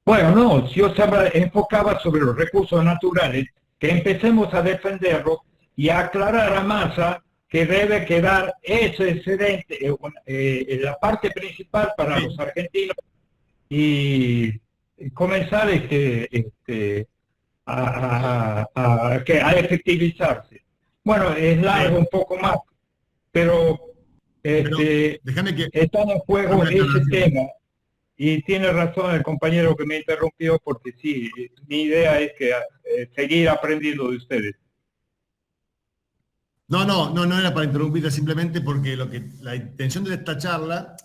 [SPEAKER 6] Bueno, no, yo se enfocaba sobre los recursos naturales, que empecemos a defenderlos y a aclarar a Massa que debe quedar ese excedente, la parte principal para los argentinos y comenzar a efectivizarse. Bueno, es largo un poco más, pero
[SPEAKER 1] déjame que
[SPEAKER 6] están en juego ese tema. Y tiene razón el compañero que me interrumpió, porque sí, mi idea es que seguir aprendiendo de ustedes.
[SPEAKER 1] No era para interrumpirte, simplemente porque la intención de esta charla,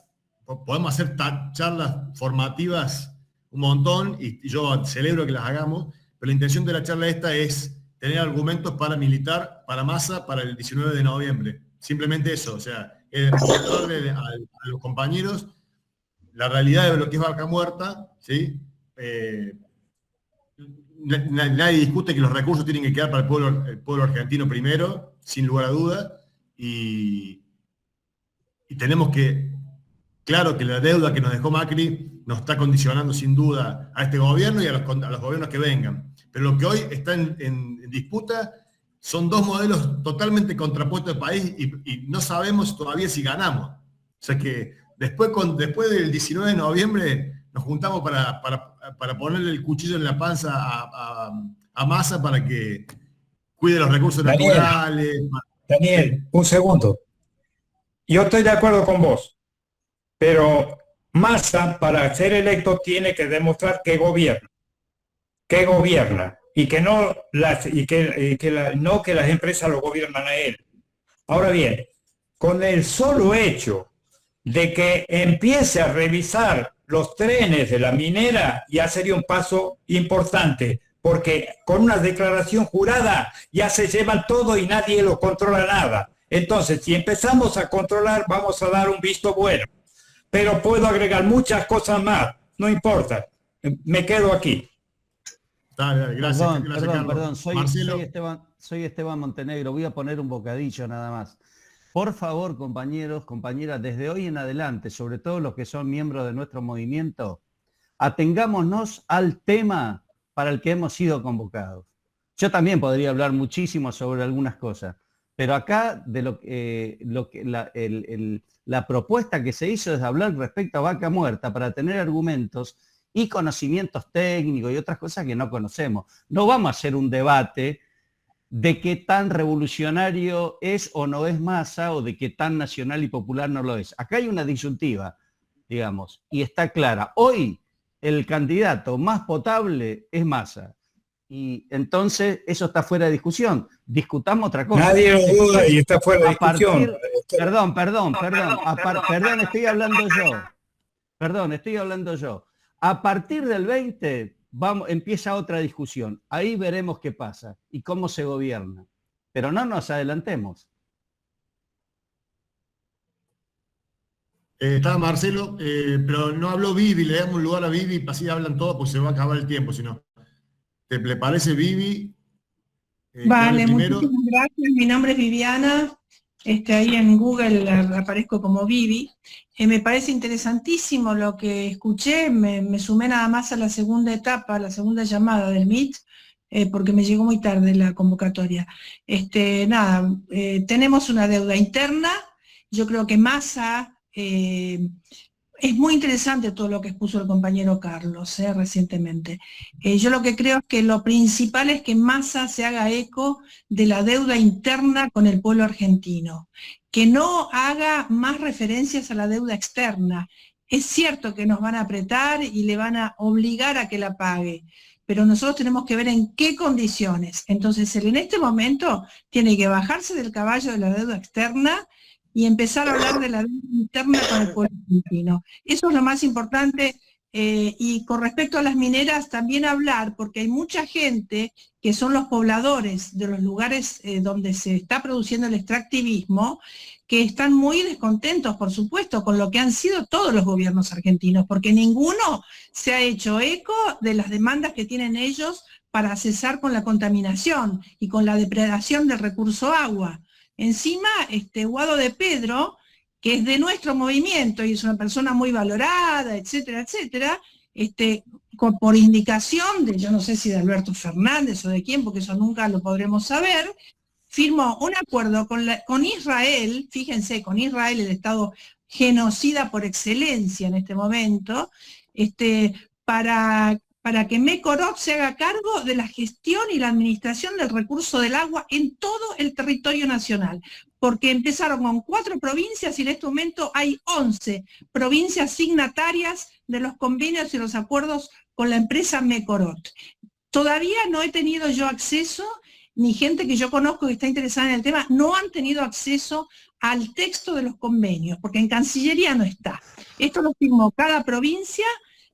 [SPEAKER 1] podemos hacer charlas formativas un montón, y yo celebro que las hagamos, pero la intención de la charla esta es tener argumentos para militar, para Massa, para el 19 de noviembre. Simplemente eso, o sea, mostrarle a los compañeros la realidad de lo que es Vaca Muerta, ¿sí? Nadie discute que los recursos tienen que quedar para el pueblo argentino primero, sin lugar a dudas, y tenemos que, claro que la deuda que nos dejó Macri nos está condicionando sin duda a este gobierno y a los gobiernos que vengan. Pero lo que hoy está en disputa son dos modelos totalmente contrapuestos del país y no sabemos todavía si ganamos. O sea que después del 19 de noviembre nos juntamos para ponerle el cuchillo en la panza a Massa para que cuide los recursos naturales.
[SPEAKER 6] Daniel, un segundo. Yo estoy de acuerdo con vos, pero Massa para ser electo tiene que demostrar que gobierna y que no que las empresas lo gobiernan a él. Ahora bien, con el solo hecho de que empiece a revisar los trenes de la minera, ya sería un paso importante, porque con una declaración jurada ya se llevan todo y nadie lo controla nada. Entonces, si empezamos a controlar, vamos a dar un visto bueno. Pero puedo agregar muchas cosas más, no importa, me quedo aquí.
[SPEAKER 1] Dale, gracias, Carlos.
[SPEAKER 8] Perdón, soy Esteban Montenegro, voy a poner un bocadillo nada más. Por favor, compañeros, compañeras, desde hoy en adelante, sobre todo los que son miembros de nuestro movimiento, atengámonos al tema para el que hemos sido convocados. Yo también podría hablar muchísimo sobre algunas cosas, pero acá de la propuesta que se hizo es hablar respecto a Vaca Muerta para tener argumentos y conocimientos técnicos y otras cosas que no conocemos. No vamos a hacer un debate de qué tan revolucionario es o no es Massa o de qué tan nacional y popular no lo es. Acá hay una disyuntiva, digamos, y está clara. Hoy el candidato más potable es Massa. Y entonces eso está fuera de discusión. Discutamos otra cosa.
[SPEAKER 6] Nadie lo duda y está fuera de discusión.
[SPEAKER 8] Perdón, estoy hablando yo. A partir del 20 empieza otra discusión. Ahí veremos qué pasa y cómo se gobierna. Pero no nos adelantemos.
[SPEAKER 1] Estaba Marcelo, pero no habló Vivi, le damos lugar a Vivi, así hablan todos, pues se va a acabar el tiempo, si no. ¿Le parece, Vivi?
[SPEAKER 9] Vale, muchísimas gracias. Mi nombre es Viviana. Ahí en Google aparezco como Vivi. Me parece interesantísimo lo que escuché. Me sumé nada más a la segunda etapa, la segunda llamada del Meet, porque me llegó muy tarde la convocatoria. Tenemos una deuda interna. Yo creo que Massa... es muy interesante todo lo que expuso el compañero Carlos recientemente. Yo lo que creo es que lo principal es que Massa se haga eco de la deuda interna con el pueblo argentino, que no haga más referencias a la deuda externa. Es cierto que nos van a apretar y le van a obligar a que la pague, pero nosotros tenemos que ver en qué condiciones. Entonces él en este momento tiene que bajarse del caballo de la deuda externa y empezar a hablar de la deuda interna con el pueblo argentino. Eso es lo más importante, y con respecto a las mineras también hablar, porque hay mucha gente que son los pobladores de los lugares donde se está produciendo el extractivismo, que están muy descontentos, por supuesto, con lo que han sido todos los gobiernos argentinos, porque ninguno se ha hecho eco de las demandas que tienen ellos para cesar con la contaminación y con la depredación del recurso agua. Encima, Guado de Pedro, que es de nuestro movimiento y es una persona muy valorada, etcétera, etcétera, por indicación de, yo no sé si de Alberto Fernández o de quién, porque eso nunca lo podremos saber, firmó un acuerdo con Israel, fíjense, con Israel, el Estado genocida por excelencia en este momento, para que Mecorot se haga cargo de la gestión y la administración del recurso del agua en todo el territorio nacional, porque empezaron con 4 provincias y en este momento hay 11 provincias signatarias de los convenios y los acuerdos con la empresa Mecorot. Todavía no he tenido yo acceso, ni gente que yo conozco que está interesada en el tema, no han tenido acceso al texto de los convenios, porque en Cancillería no está. Esto lo firmó cada provincia,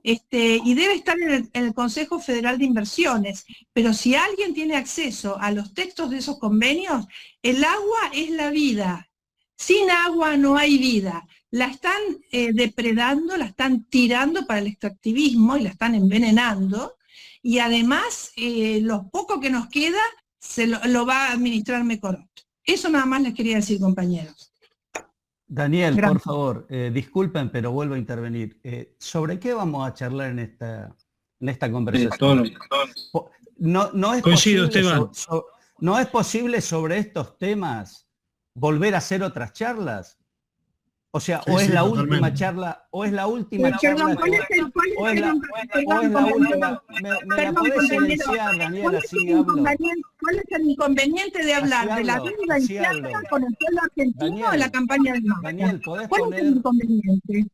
[SPEAKER 9] y debe estar en el Consejo Federal de Inversiones, pero si alguien tiene acceso a los textos de esos convenios, el agua es la vida, Sin agua no hay vida. La están depredando, la están tirando para el extractivismo y la están envenenando. Y además, lo poco que nos queda se lo va a administrar Mecorot. Eso nada más les quería decir, compañeros.
[SPEAKER 8] Daniel,
[SPEAKER 9] Gracias.
[SPEAKER 8] por favor, disculpen, pero vuelvo a intervenir. ¿Sobre qué vamos a charlar en esta conversación? No es
[SPEAKER 7] Coincido,
[SPEAKER 8] posible
[SPEAKER 7] Esteban.
[SPEAKER 8] ¿No es posible sobre estos temas volver a hacer otras charlas? O sea,
[SPEAKER 1] Sí,
[SPEAKER 8] o es
[SPEAKER 1] sí,
[SPEAKER 8] la
[SPEAKER 1] totalmente.
[SPEAKER 8] última charla, o es la última
[SPEAKER 9] Perdón,
[SPEAKER 8] charla,
[SPEAKER 9] ¿cuál es el
[SPEAKER 8] o es la última. ¿Me la
[SPEAKER 9] Perdón,
[SPEAKER 8] podés
[SPEAKER 9] compañero,
[SPEAKER 8] silenciar, Daniel?
[SPEAKER 9] ¿cuál es
[SPEAKER 8] Así
[SPEAKER 9] el
[SPEAKER 8] hablo.
[SPEAKER 9] ¿cuál es el inconveniente de hablar de la
[SPEAKER 8] hablo,
[SPEAKER 9] deuda
[SPEAKER 8] así
[SPEAKER 9] interna
[SPEAKER 8] hablo.
[SPEAKER 9] con el pueblo argentino
[SPEAKER 8] Daniel,
[SPEAKER 9] de la campaña de Macri?
[SPEAKER 8] Daniel, ¿podés
[SPEAKER 9] ¿Cuál es el
[SPEAKER 8] poner?
[SPEAKER 9] inconveniente?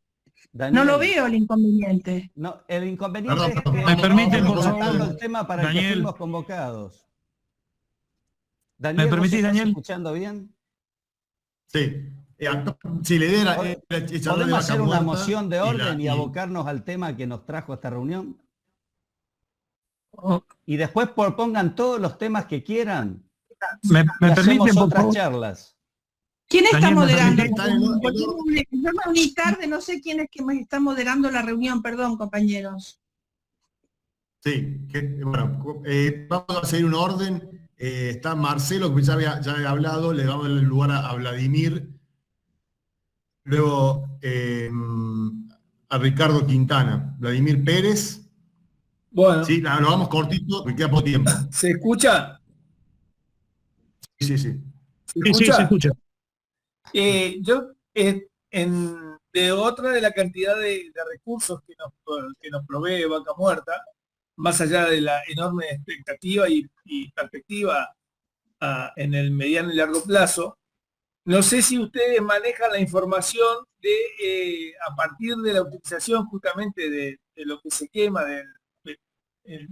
[SPEAKER 8] Daniel,
[SPEAKER 9] No lo veo el inconveniente.
[SPEAKER 8] No, el inconveniente
[SPEAKER 1] Perdón,
[SPEAKER 8] es que
[SPEAKER 7] ¿me permiten,
[SPEAKER 8] estamos
[SPEAKER 7] por favor,
[SPEAKER 8] tratando el tema para el que
[SPEAKER 7] Daniel?
[SPEAKER 8] fuimos convocados. Daniel, ¿vos
[SPEAKER 7] permitís,
[SPEAKER 8] estás
[SPEAKER 7] Daniel?
[SPEAKER 8] escuchando bien?
[SPEAKER 1] Sí. Sí, la idea era charlar de
[SPEAKER 8] ¿Podemos
[SPEAKER 1] Vaca
[SPEAKER 8] hacer una
[SPEAKER 1] Muerta
[SPEAKER 8] moción de
[SPEAKER 1] y
[SPEAKER 8] orden y abocarnos al tema que nos trajo a esta reunión? Y después propongan todos los temas que quieran.
[SPEAKER 7] ¿Me
[SPEAKER 8] Y hacemos
[SPEAKER 7] permiten, por
[SPEAKER 8] otras
[SPEAKER 7] favor?
[SPEAKER 8] charlas.
[SPEAKER 9] ¿Quién está
[SPEAKER 7] Daniel, ¿me
[SPEAKER 9] moderando?
[SPEAKER 1] permite?
[SPEAKER 9] Yo me uní tarde, no sé quién es que me está moderando la reunión, perdón, compañeros.
[SPEAKER 1] Sí, bueno, vamos a seguir un orden. Está Marcelo, que ya había hablado, le damos el lugar a Vladimir. Luego a Ricardo Quintana. Vladimir Pérez.
[SPEAKER 10] Bueno,
[SPEAKER 1] Sí, lo vamos cortito, porque queda poco tiempo.
[SPEAKER 10] ¿se escucha?
[SPEAKER 1] Sí.
[SPEAKER 10] ¿Se
[SPEAKER 7] Sí, sí,
[SPEAKER 10] escucha?
[SPEAKER 7] se escucha.
[SPEAKER 10] Yo, de otra de la cantidad de recursos que nos provee Vaca Muerta, más allá de la enorme expectativa y perspectiva en el mediano y largo plazo, no sé si ustedes manejan la información de, a partir de la utilización justamente de lo que se quema,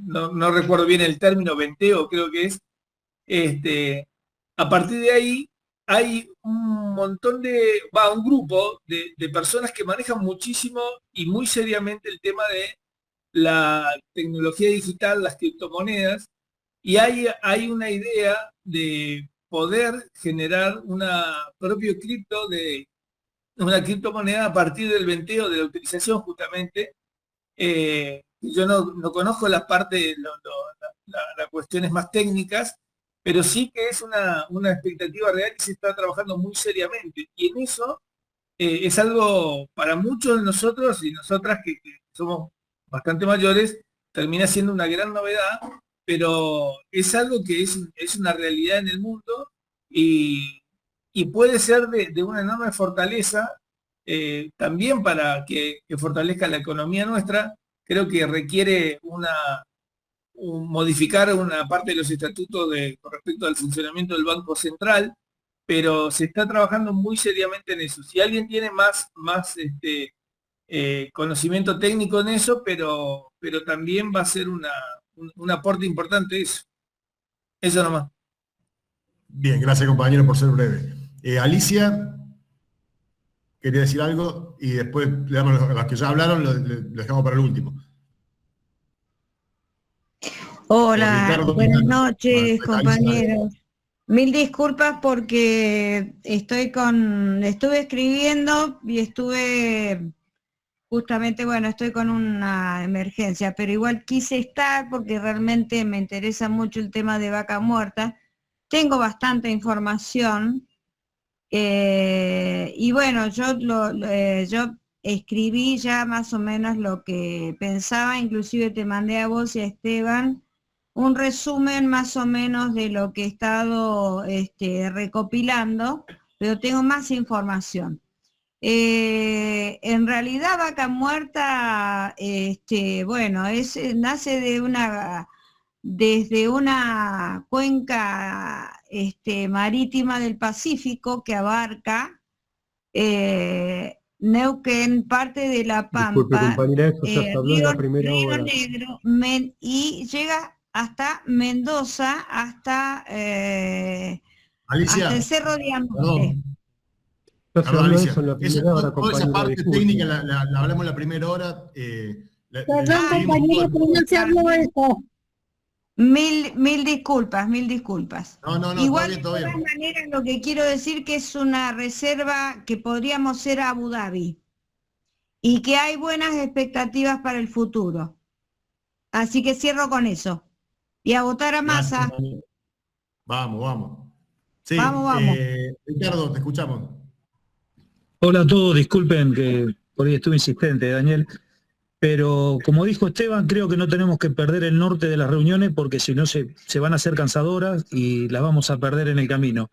[SPEAKER 10] no recuerdo bien el término, venteo creo que es, a partir de ahí hay un montón un grupo de personas que manejan muchísimo y muy seriamente el tema de la tecnología digital, las criptomonedas, y hay una idea de poder generar una criptomoneda a partir del venteo, de la utilización justamente. Yo no conozco las partes, las cuestiones más técnicas, pero sí que es una expectativa real y se está trabajando muy seriamente. Y en eso es algo para muchos de nosotros y nosotras que somos bastante mayores, termina siendo una gran novedad, pero es algo que es una realidad en el mundo y puede ser de una enorme fortaleza también para que fortalezca la economía nuestra. Creo que requiere modificar una parte de los estatutos con respecto al funcionamiento del Banco Central, pero se está trabajando muy seriamente en eso. Si alguien tiene más conocimiento técnico en eso, pero también va a ser un aporte importante eso. Eso nomás.
[SPEAKER 1] Bien, gracias compañero por ser breve. Alicia, quería decir algo y después le damos a los que ya hablaron, lo dejamos para el último.
[SPEAKER 11] Hola,
[SPEAKER 1] Ricardo
[SPEAKER 11] buenas
[SPEAKER 1] Quintana.
[SPEAKER 11] noches,
[SPEAKER 1] Alicia,
[SPEAKER 11] compañeros. Mil disculpas porque estuve escribiendo y estuve justamente, bueno, estoy con una emergencia, pero igual quise estar porque realmente me interesa mucho el tema de Vaca Muerta. Tengo bastante información y bueno, yo escribí ya más o menos lo que pensaba, inclusive te mandé a vos y a Esteban un resumen más o menos de lo que he estado recopilando, pero tengo más información. En realidad Vaca Muerta, bueno, nace desde una cuenca marítima del Pacífico que abarca Neuquén, parte de La
[SPEAKER 3] Disculpe,
[SPEAKER 11] Pampa,
[SPEAKER 3] compañera, eso ya se habló en la primera
[SPEAKER 11] Río
[SPEAKER 3] hora.
[SPEAKER 11] Negro, y llega hasta Mendoza, hasta
[SPEAKER 1] Alicia,
[SPEAKER 11] el Cerro de Amote.
[SPEAKER 1] perdón.
[SPEAKER 3] Ya se
[SPEAKER 1] Perdón,
[SPEAKER 3] habló
[SPEAKER 1] Alicia.
[SPEAKER 3] eso en la primera hora,
[SPEAKER 1] Toda esa
[SPEAKER 3] compañera.
[SPEAKER 1] parte
[SPEAKER 3] disculpe.
[SPEAKER 1] técnica la hablamos en la primera hora.
[SPEAKER 11] Perdón, compañero, pero no se habló eso. Mil disculpas, mil disculpas.
[SPEAKER 1] No,
[SPEAKER 11] Igual,
[SPEAKER 1] todo
[SPEAKER 11] de
[SPEAKER 1] bien.
[SPEAKER 11] todas maneras, lo que quiero decir que es una reserva que podríamos ser Abu Dhabi y que hay buenas expectativas para el futuro. Así que cierro con eso. Y a votar a Massa.
[SPEAKER 1] Vamos. Sí,
[SPEAKER 11] Vamos.
[SPEAKER 1] Ricardo, te escuchamos.
[SPEAKER 7] Hola a todos, disculpen que por ahí estuve insistente, Daniel, pero como dijo Esteban, creo que no tenemos que perder el norte de las reuniones porque si no se van a hacer cansadoras y las vamos a perder en el camino.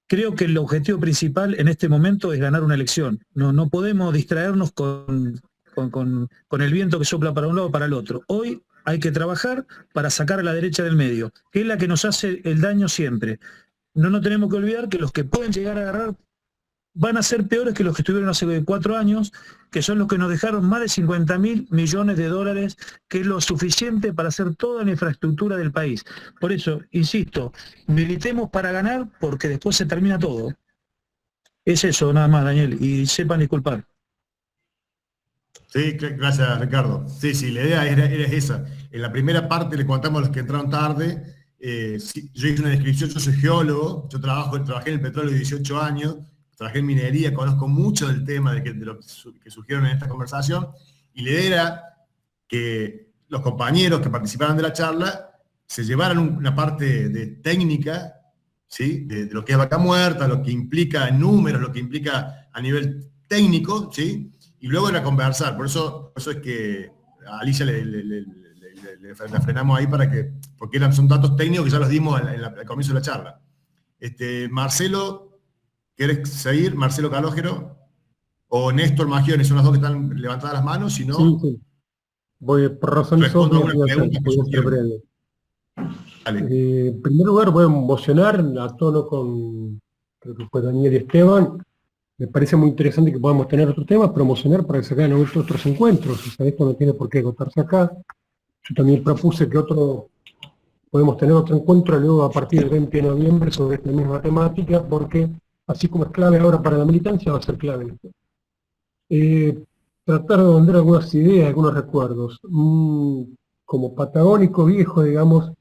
[SPEAKER 7] Creo que el objetivo principal en este momento es ganar una elección. No podemos distraernos con el viento que sopla para un lado o para el otro. Hoy hay que trabajar para sacar a la derecha del medio, que es la que nos hace el daño siempre. No nos tenemos que olvidar que los que pueden llegar a agarrar van a ser peores que los que estuvieron hace 4 años, que son los que nos dejaron más de 50.000 millones de dólares, que es lo suficiente para hacer toda la infraestructura del país. Por eso, insisto, militemos para ganar porque después se termina todo. Es eso, nada más, Daniel, y sepan disculpar.
[SPEAKER 1] Sí, gracias, Ricardo. Sí, la idea era esa. En la primera parte le contamos a los que entraron tarde. Yo hice una descripción, yo soy geólogo, yo trabajé en el petróleo 18 años, trabajé en minería, conozco mucho del tema de lo que surgieron en esta conversación, y la idea era que los compañeros que participaran de la charla se llevaran una parte de técnica, ¿sí? de lo que es Vaca Muerta, lo que implica en números, lo que implica a nivel técnico, ¿sí? Y luego era conversar. Por eso es que a Alicia la frenamos ahí porque son datos técnicos que ya los dimos al comienzo de la charla. Marcelo, ¿querés seguir? Marcelo Calógero o Néstor Magione, son los dos que están levantadas las manos, si no...
[SPEAKER 3] Sí. Voy por razones obvias, voy a ser breve. En primer lugar voy a emocionar a tono con, creo que fue Daniel y Esteban. Me parece muy interesante que podamos tener otro tema, promocionar para que se hagan otros encuentros. O sea, esto no tiene por qué agotarse acá. Yo también propuse que podemos tener otro encuentro luego a partir del 20 de noviembre sobre esta misma temática, porque así como es clave ahora para la militancia, va a ser clave esto. Tratar de vender algunas ideas, algunos recuerdos. Como patagónico viejo, digamos,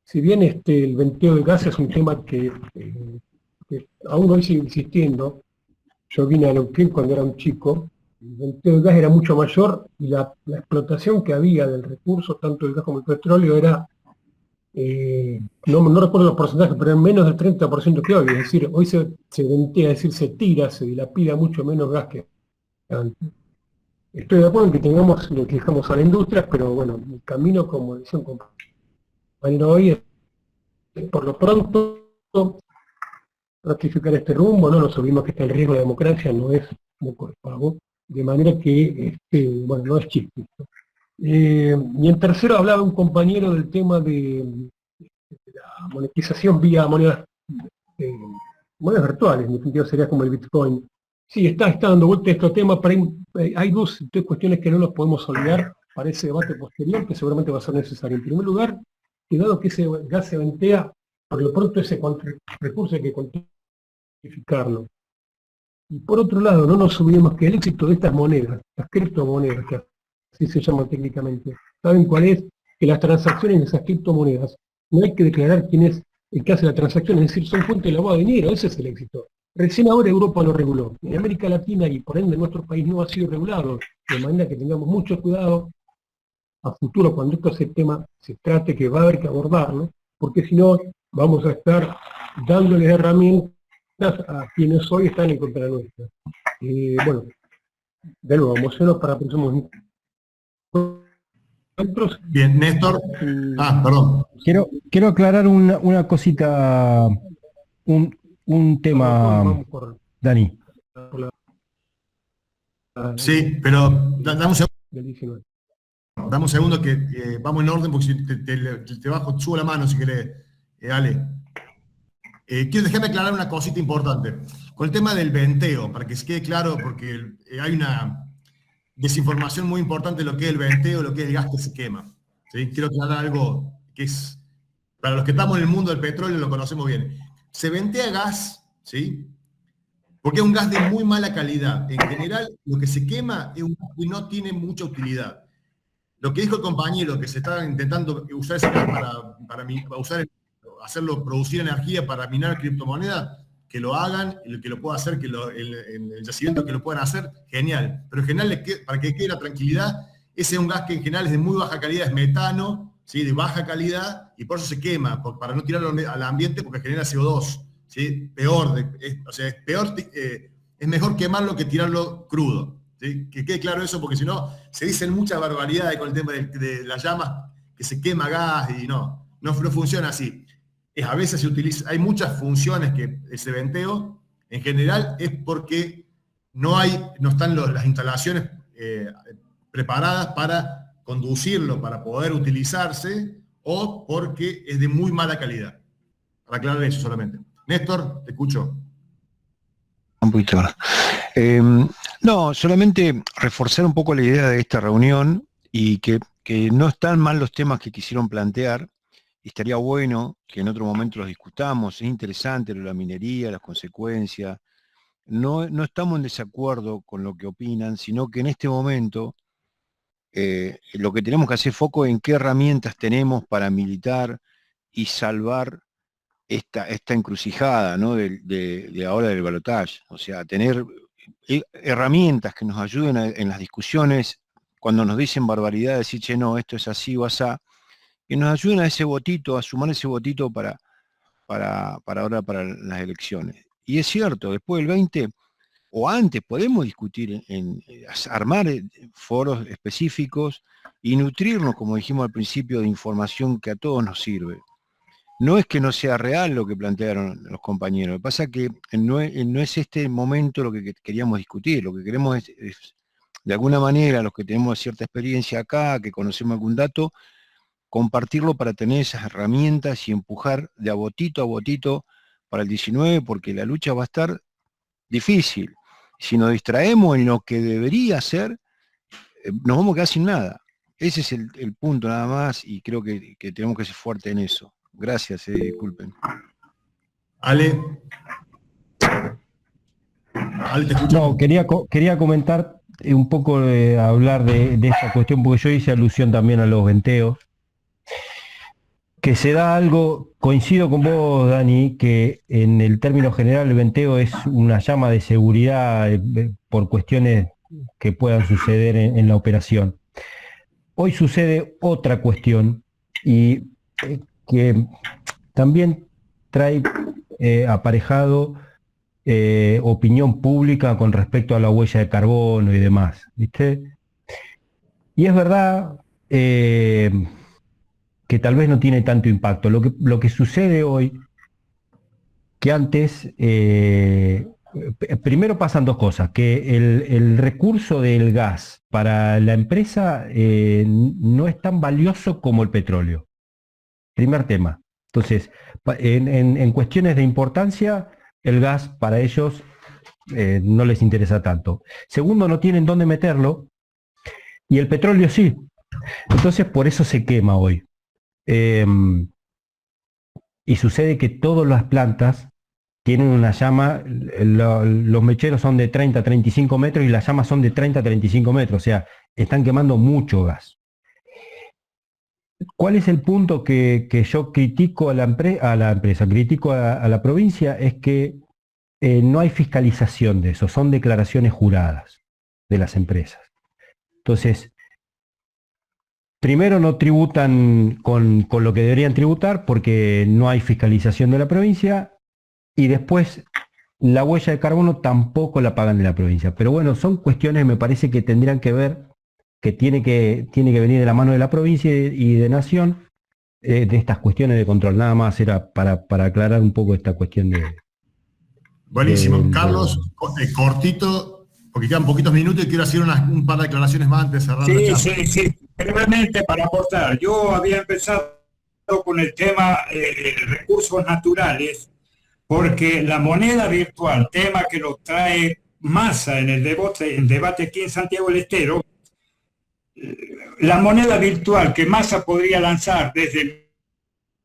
[SPEAKER 3] si bien el venteo de gas es un tema que aún hoy sigue existiendo. Yo vine a Neuquén cuando era un chico, el venteo de gas era mucho mayor y la explotación que había del recurso, tanto el gas como el petróleo, era, no recuerdo los porcentajes, pero eran menos del 30% que hoy. Es decir, hoy se ventea, es decir, se tira, se dilapida mucho menos gas que antes. Estoy de acuerdo en que tengamos lo que dejamos a la industria, pero bueno, el camino, como decía un compañero hoy, es por lo pronto ratificar este rumbo. No nos olvidemos que está el riesgo de la democracia, no es moco de pago, de manera que, no es chiste. Y en tercero hablaba un compañero del tema de la monetización vía monedas virtuales, en definitiva sería como el Bitcoin. Sí, está dando vuelta a este tema, hay dos cuestiones que no nos podemos olvidar para ese debate posterior, que seguramente va a ser necesario. En primer lugar, que dado que ese gas se ventea, por lo pronto ese recurso hay que cuantificarlo. Y por otro lado, no nos olvidemos que el éxito de estas monedas, las criptomonedas, que así se llaman técnicamente, ¿saben cuál es? Que las transacciones de esas criptomonedas, no hay que declarar quién es el que hace la transacción, es decir, son fuente de lavado de dinero, ese es el éxito. Recién ahora Europa lo reguló. En América Latina y por ende en nuestro país no ha sido regulado, de manera que tengamos mucho cuidado a futuro cuando ese tema se trate, que va a haber que abordarlo, porque si no vamos a estar dándoles herramientas a quienes hoy están en contra nuestra. Bueno, de nuevo, emociono para próximos encuentros.
[SPEAKER 1] Bien, Néstor. Perdón.
[SPEAKER 4] Quiero aclarar una cosita, un tema, Dani.
[SPEAKER 1] Sí, pero dame un segundo. Dame un segundo que vamos en orden porque si te bajo, subo la mano si querés, Ale. Quiero dejarme aclarar una cosita importante. Con el tema del venteo, para que se quede claro, porque hay una desinformación muy importante de lo que es el venteo, lo que es el gas que se quema. ¿Sí? Quiero aclarar algo que es, para los que estamos en el mundo del petróleo lo conocemos bien. Se ventea gas, ¿sí? Porque es un gas de muy mala calidad. En general, lo que se quema es un gas que no tiene mucha utilidad. lo que dijo el compañero, que se está intentando usar ese gas hacerlo producir energía para minar criptomonedas, que lo hagan, y que lo pueda hacer, el yacimiento que lo puedan hacer, genial. Pero en general, para que quede la tranquilidad, ese es un gas que en general es de muy baja calidad, es metano, ¿sí? De baja calidad, y por eso se quema, para no tirarlo al ambiente, porque genera CO2. ¿Sí? Es mejor quemarlo que tirarlo crudo. ¿Sí? Que quede claro eso, porque si no, se dicen muchas barbaridades con el tema de las llamas, que se quema gas, y no funciona así. A veces se utiliza, hay muchas funciones que ese venteo, en general, es porque no están las instalaciones preparadas para conducirlo, para poder utilizarse, o porque es de muy mala calidad. Para aclarar eso solamente. Néstor, te escucho.
[SPEAKER 2] Un poquito ahora. No, solamente reforzar un poco la idea de esta reunión y que no están mal los temas que quisieron plantear. Y estaría bueno que en otro momento los discutamos. Es interesante lo de la minería, las consecuencias. No estamos en desacuerdo con lo que opinan, sino que en este momento lo que tenemos que hacer foco en qué herramientas tenemos para militar y salvar esta encrucijada, ¿no? de ahora del balotaje. O sea, tener herramientas que nos ayuden en las discusiones, cuando nos dicen barbaridades, decir, che, no, esto es así o asá, que nos ayuden a ese votito, a sumar ese votito para ahora, para las elecciones. Y es cierto, después del 20 o antes podemos discutir armar foros específicos y nutrirnos, como dijimos al principio, de información que a todos nos sirve. No es que no sea real lo que plantearon los compañeros, lo que pasa es que no es este momento lo que queríamos discutir, lo que queremos es de alguna manera, los que tenemos cierta experiencia acá, que conocemos algún dato, compartirlo para tener esas herramientas y empujar de a votito para el 19, porque la lucha va a estar difícil. Si nos distraemos en lo que debería ser, nos vamos a quedar sin nada. Ese es el punto nada más, y creo que tenemos que ser fuertes en eso. Gracias, disculpen.
[SPEAKER 1] Ale, te escucho.
[SPEAKER 4] No, quería comentar un poco, hablar de esta cuestión, porque yo hice alusión también a los venteos, que se da algo, coincido con vos, Dani, que en el término general el venteo es una llama de seguridad por cuestiones que puedan suceder en la operación. Hoy sucede otra cuestión, y que también trae aparejado opinión pública con respecto a la huella de carbono y demás, ¿viste? Y es verdad que tal vez no tiene tanto impacto. Lo que sucede hoy, que antes, primero pasan dos cosas, que el recurso del gas para la empresa no es tan valioso como el petróleo. Primer tema. Entonces, en cuestiones de importancia, el gas para ellos no les interesa tanto. Segundo, no tienen dónde meterlo, y el petróleo sí. Entonces, por eso se quema hoy. Y sucede que todas las plantas tienen una llama, los mecheros son de 30 a 35 metros y las llamas son de 30 a 35 metros, o sea, están quemando mucho gas. ¿Cuál es el punto que yo critico a la empresa, critico a la provincia? Es que no hay fiscalización de eso, son declaraciones juradas de las empresas. Entonces, primero no tributan con lo que deberían tributar porque no hay fiscalización de la provincia, y después la huella de carbono tampoco la pagan de la provincia. Pero bueno, son cuestiones que me parece que tendrían que ver, que tiene que venir de la mano de la provincia y de Nación, de estas cuestiones de control. Nada más era para aclarar un poco esta cuestión de...
[SPEAKER 1] Buenísimo. Carlos, cortito, porque quedan poquitos minutos y quiero hacer un par de declaraciones más antes de cerrar la charla.
[SPEAKER 6] Sí. Brevemente para aportar. Yo había empezado con el tema recursos naturales, porque la moneda virtual, tema que lo trae Massa en el debate aquí en Santiago del Estero, la moneda virtual que Massa podría lanzar desde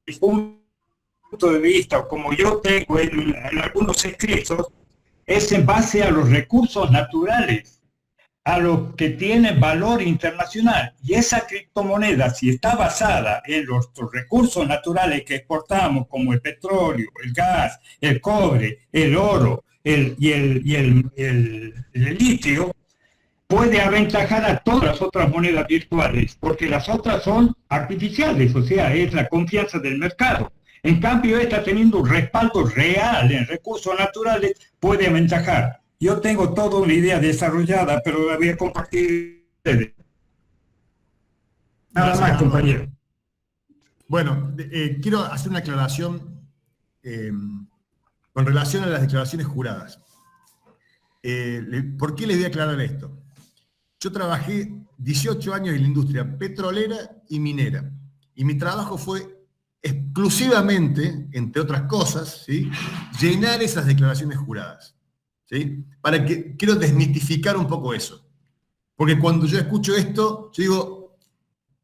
[SPEAKER 6] mi punto de vista, o como yo tengo en algunos escritos, es en base a los recursos naturales, a lo que tiene valor internacional. Y esa criptomoneda, si está basada en los recursos naturales que exportamos, como el petróleo, el gas, el cobre, el oro el litio, puede aventajar a todas las otras monedas virtuales, porque las otras son artificiales, o sea, es la confianza del mercado. En cambio, esta, teniendo un respaldo real en recursos naturales, puede aventajar. Yo tengo toda una idea desarrollada, pero la voy a compartir con ustedes. Nada más, compañero.
[SPEAKER 1] Bueno, quiero hacer una aclaración con relación a las declaraciones juradas. ¿Por qué les voy a aclarar esto? Yo trabajé 18 años en la industria petrolera y minera, y mi trabajo fue exclusivamente, entre otras cosas, ¿sí?, llenar esas declaraciones juradas. ¿Sí? Quiero desmitificar un poco eso. Porque cuando yo escucho esto, yo digo,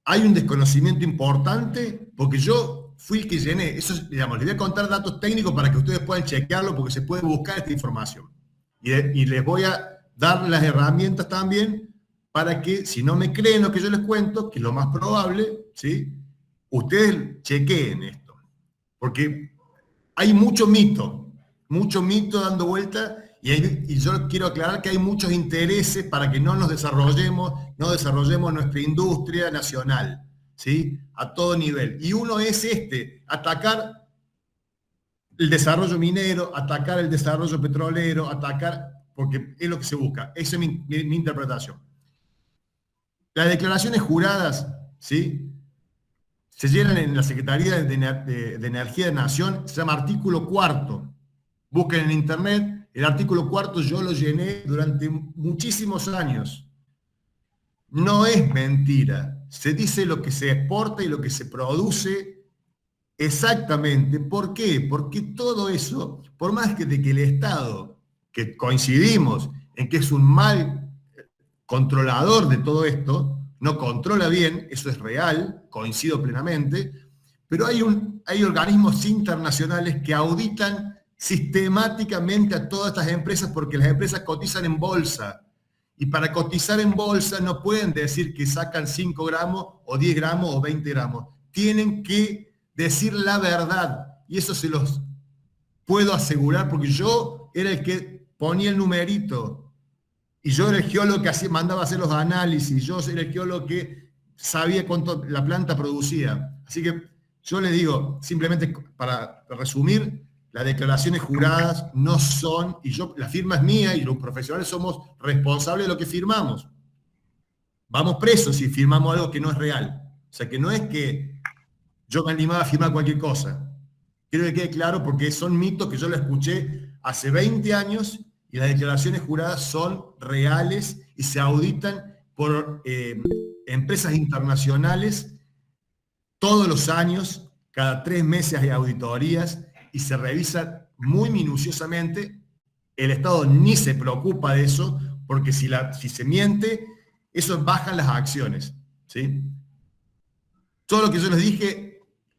[SPEAKER 1] hay un desconocimiento importante, porque yo fui el que llené. Eso, digamos, les voy a contar datos técnicos para que ustedes puedan chequearlo, porque se puede buscar esta información. Y les voy a dar las herramientas también para que, si no me creen lo que yo les cuento, que es lo más probable, ¿sí?, ustedes chequeen esto. Porque hay mucho mito dando vuelta. Y yo quiero aclarar que hay muchos intereses para que no desarrollemos nuestra industria nacional, ¿sí?, a todo nivel. Y uno es atacar el desarrollo minero, atacar el desarrollo petrolero, porque es lo que se busca. Esa es mi interpretación. Las declaraciones juradas, ¿sí?, se llenan en la Secretaría de Energía de Nación, se llama artículo 4. Busquen en internet. El artículo 4 yo lo llené durante muchísimos años. No es mentira. Se dice lo que se exporta y lo que se produce exactamente. ¿Por qué? Porque todo eso, por más que el Estado, que coincidimos en que es un mal controlador de todo esto, no controla bien, eso es real, coincido plenamente, pero hay organismos internacionales que auditan sistemáticamente a todas estas empresas, porque las empresas cotizan en bolsa, y para cotizar en bolsa no pueden decir que sacan 5 gramos o 10 gramos o 20 gramos, tienen que decir la verdad, y eso se los puedo asegurar, porque yo era el que ponía el numerito, y yo era el geólogo que mandaba a hacer los análisis, yo era el geólogo que sabía cuánto la planta producía. Así que yo les digo, simplemente para resumir, las declaraciones juradas no son, y la firma es mía y los profesionales somos responsables de lo que firmamos. Vamos presos si firmamos algo que no es real. O sea, que no es que yo me animaba a firmar cualquier cosa. Quiero que quede claro, porque son mitos que yo lo escuché hace 20 años, y las declaraciones juradas son reales y se auditan por empresas internacionales todos los años. Cada 3 meses hay auditorías y se revisa muy minuciosamente. El Estado ni se preocupa de eso, porque si se miente, eso bajan las acciones, ¿sí? Todo lo que yo les dije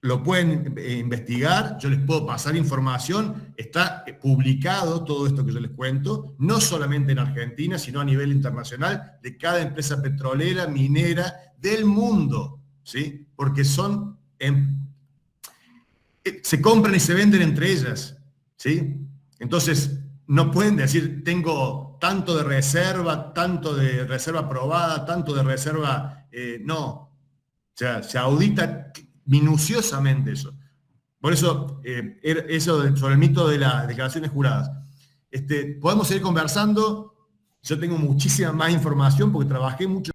[SPEAKER 1] lo pueden investigar, yo les puedo pasar información, está publicado todo esto que yo les cuento, no solamente en Argentina, sino a nivel internacional, de cada empresa petrolera, minera, del mundo, ¿sí? Porque se compran y se venden entre ellas, ¿sí? Entonces, no pueden decir, tengo tanto de reserva probada, tanto de reserva, no. O sea, se audita minuciosamente eso. Por eso, eso sobre el mito de las declaraciones juradas. Podemos seguir conversando. Yo tengo muchísima más información porque trabajé mucho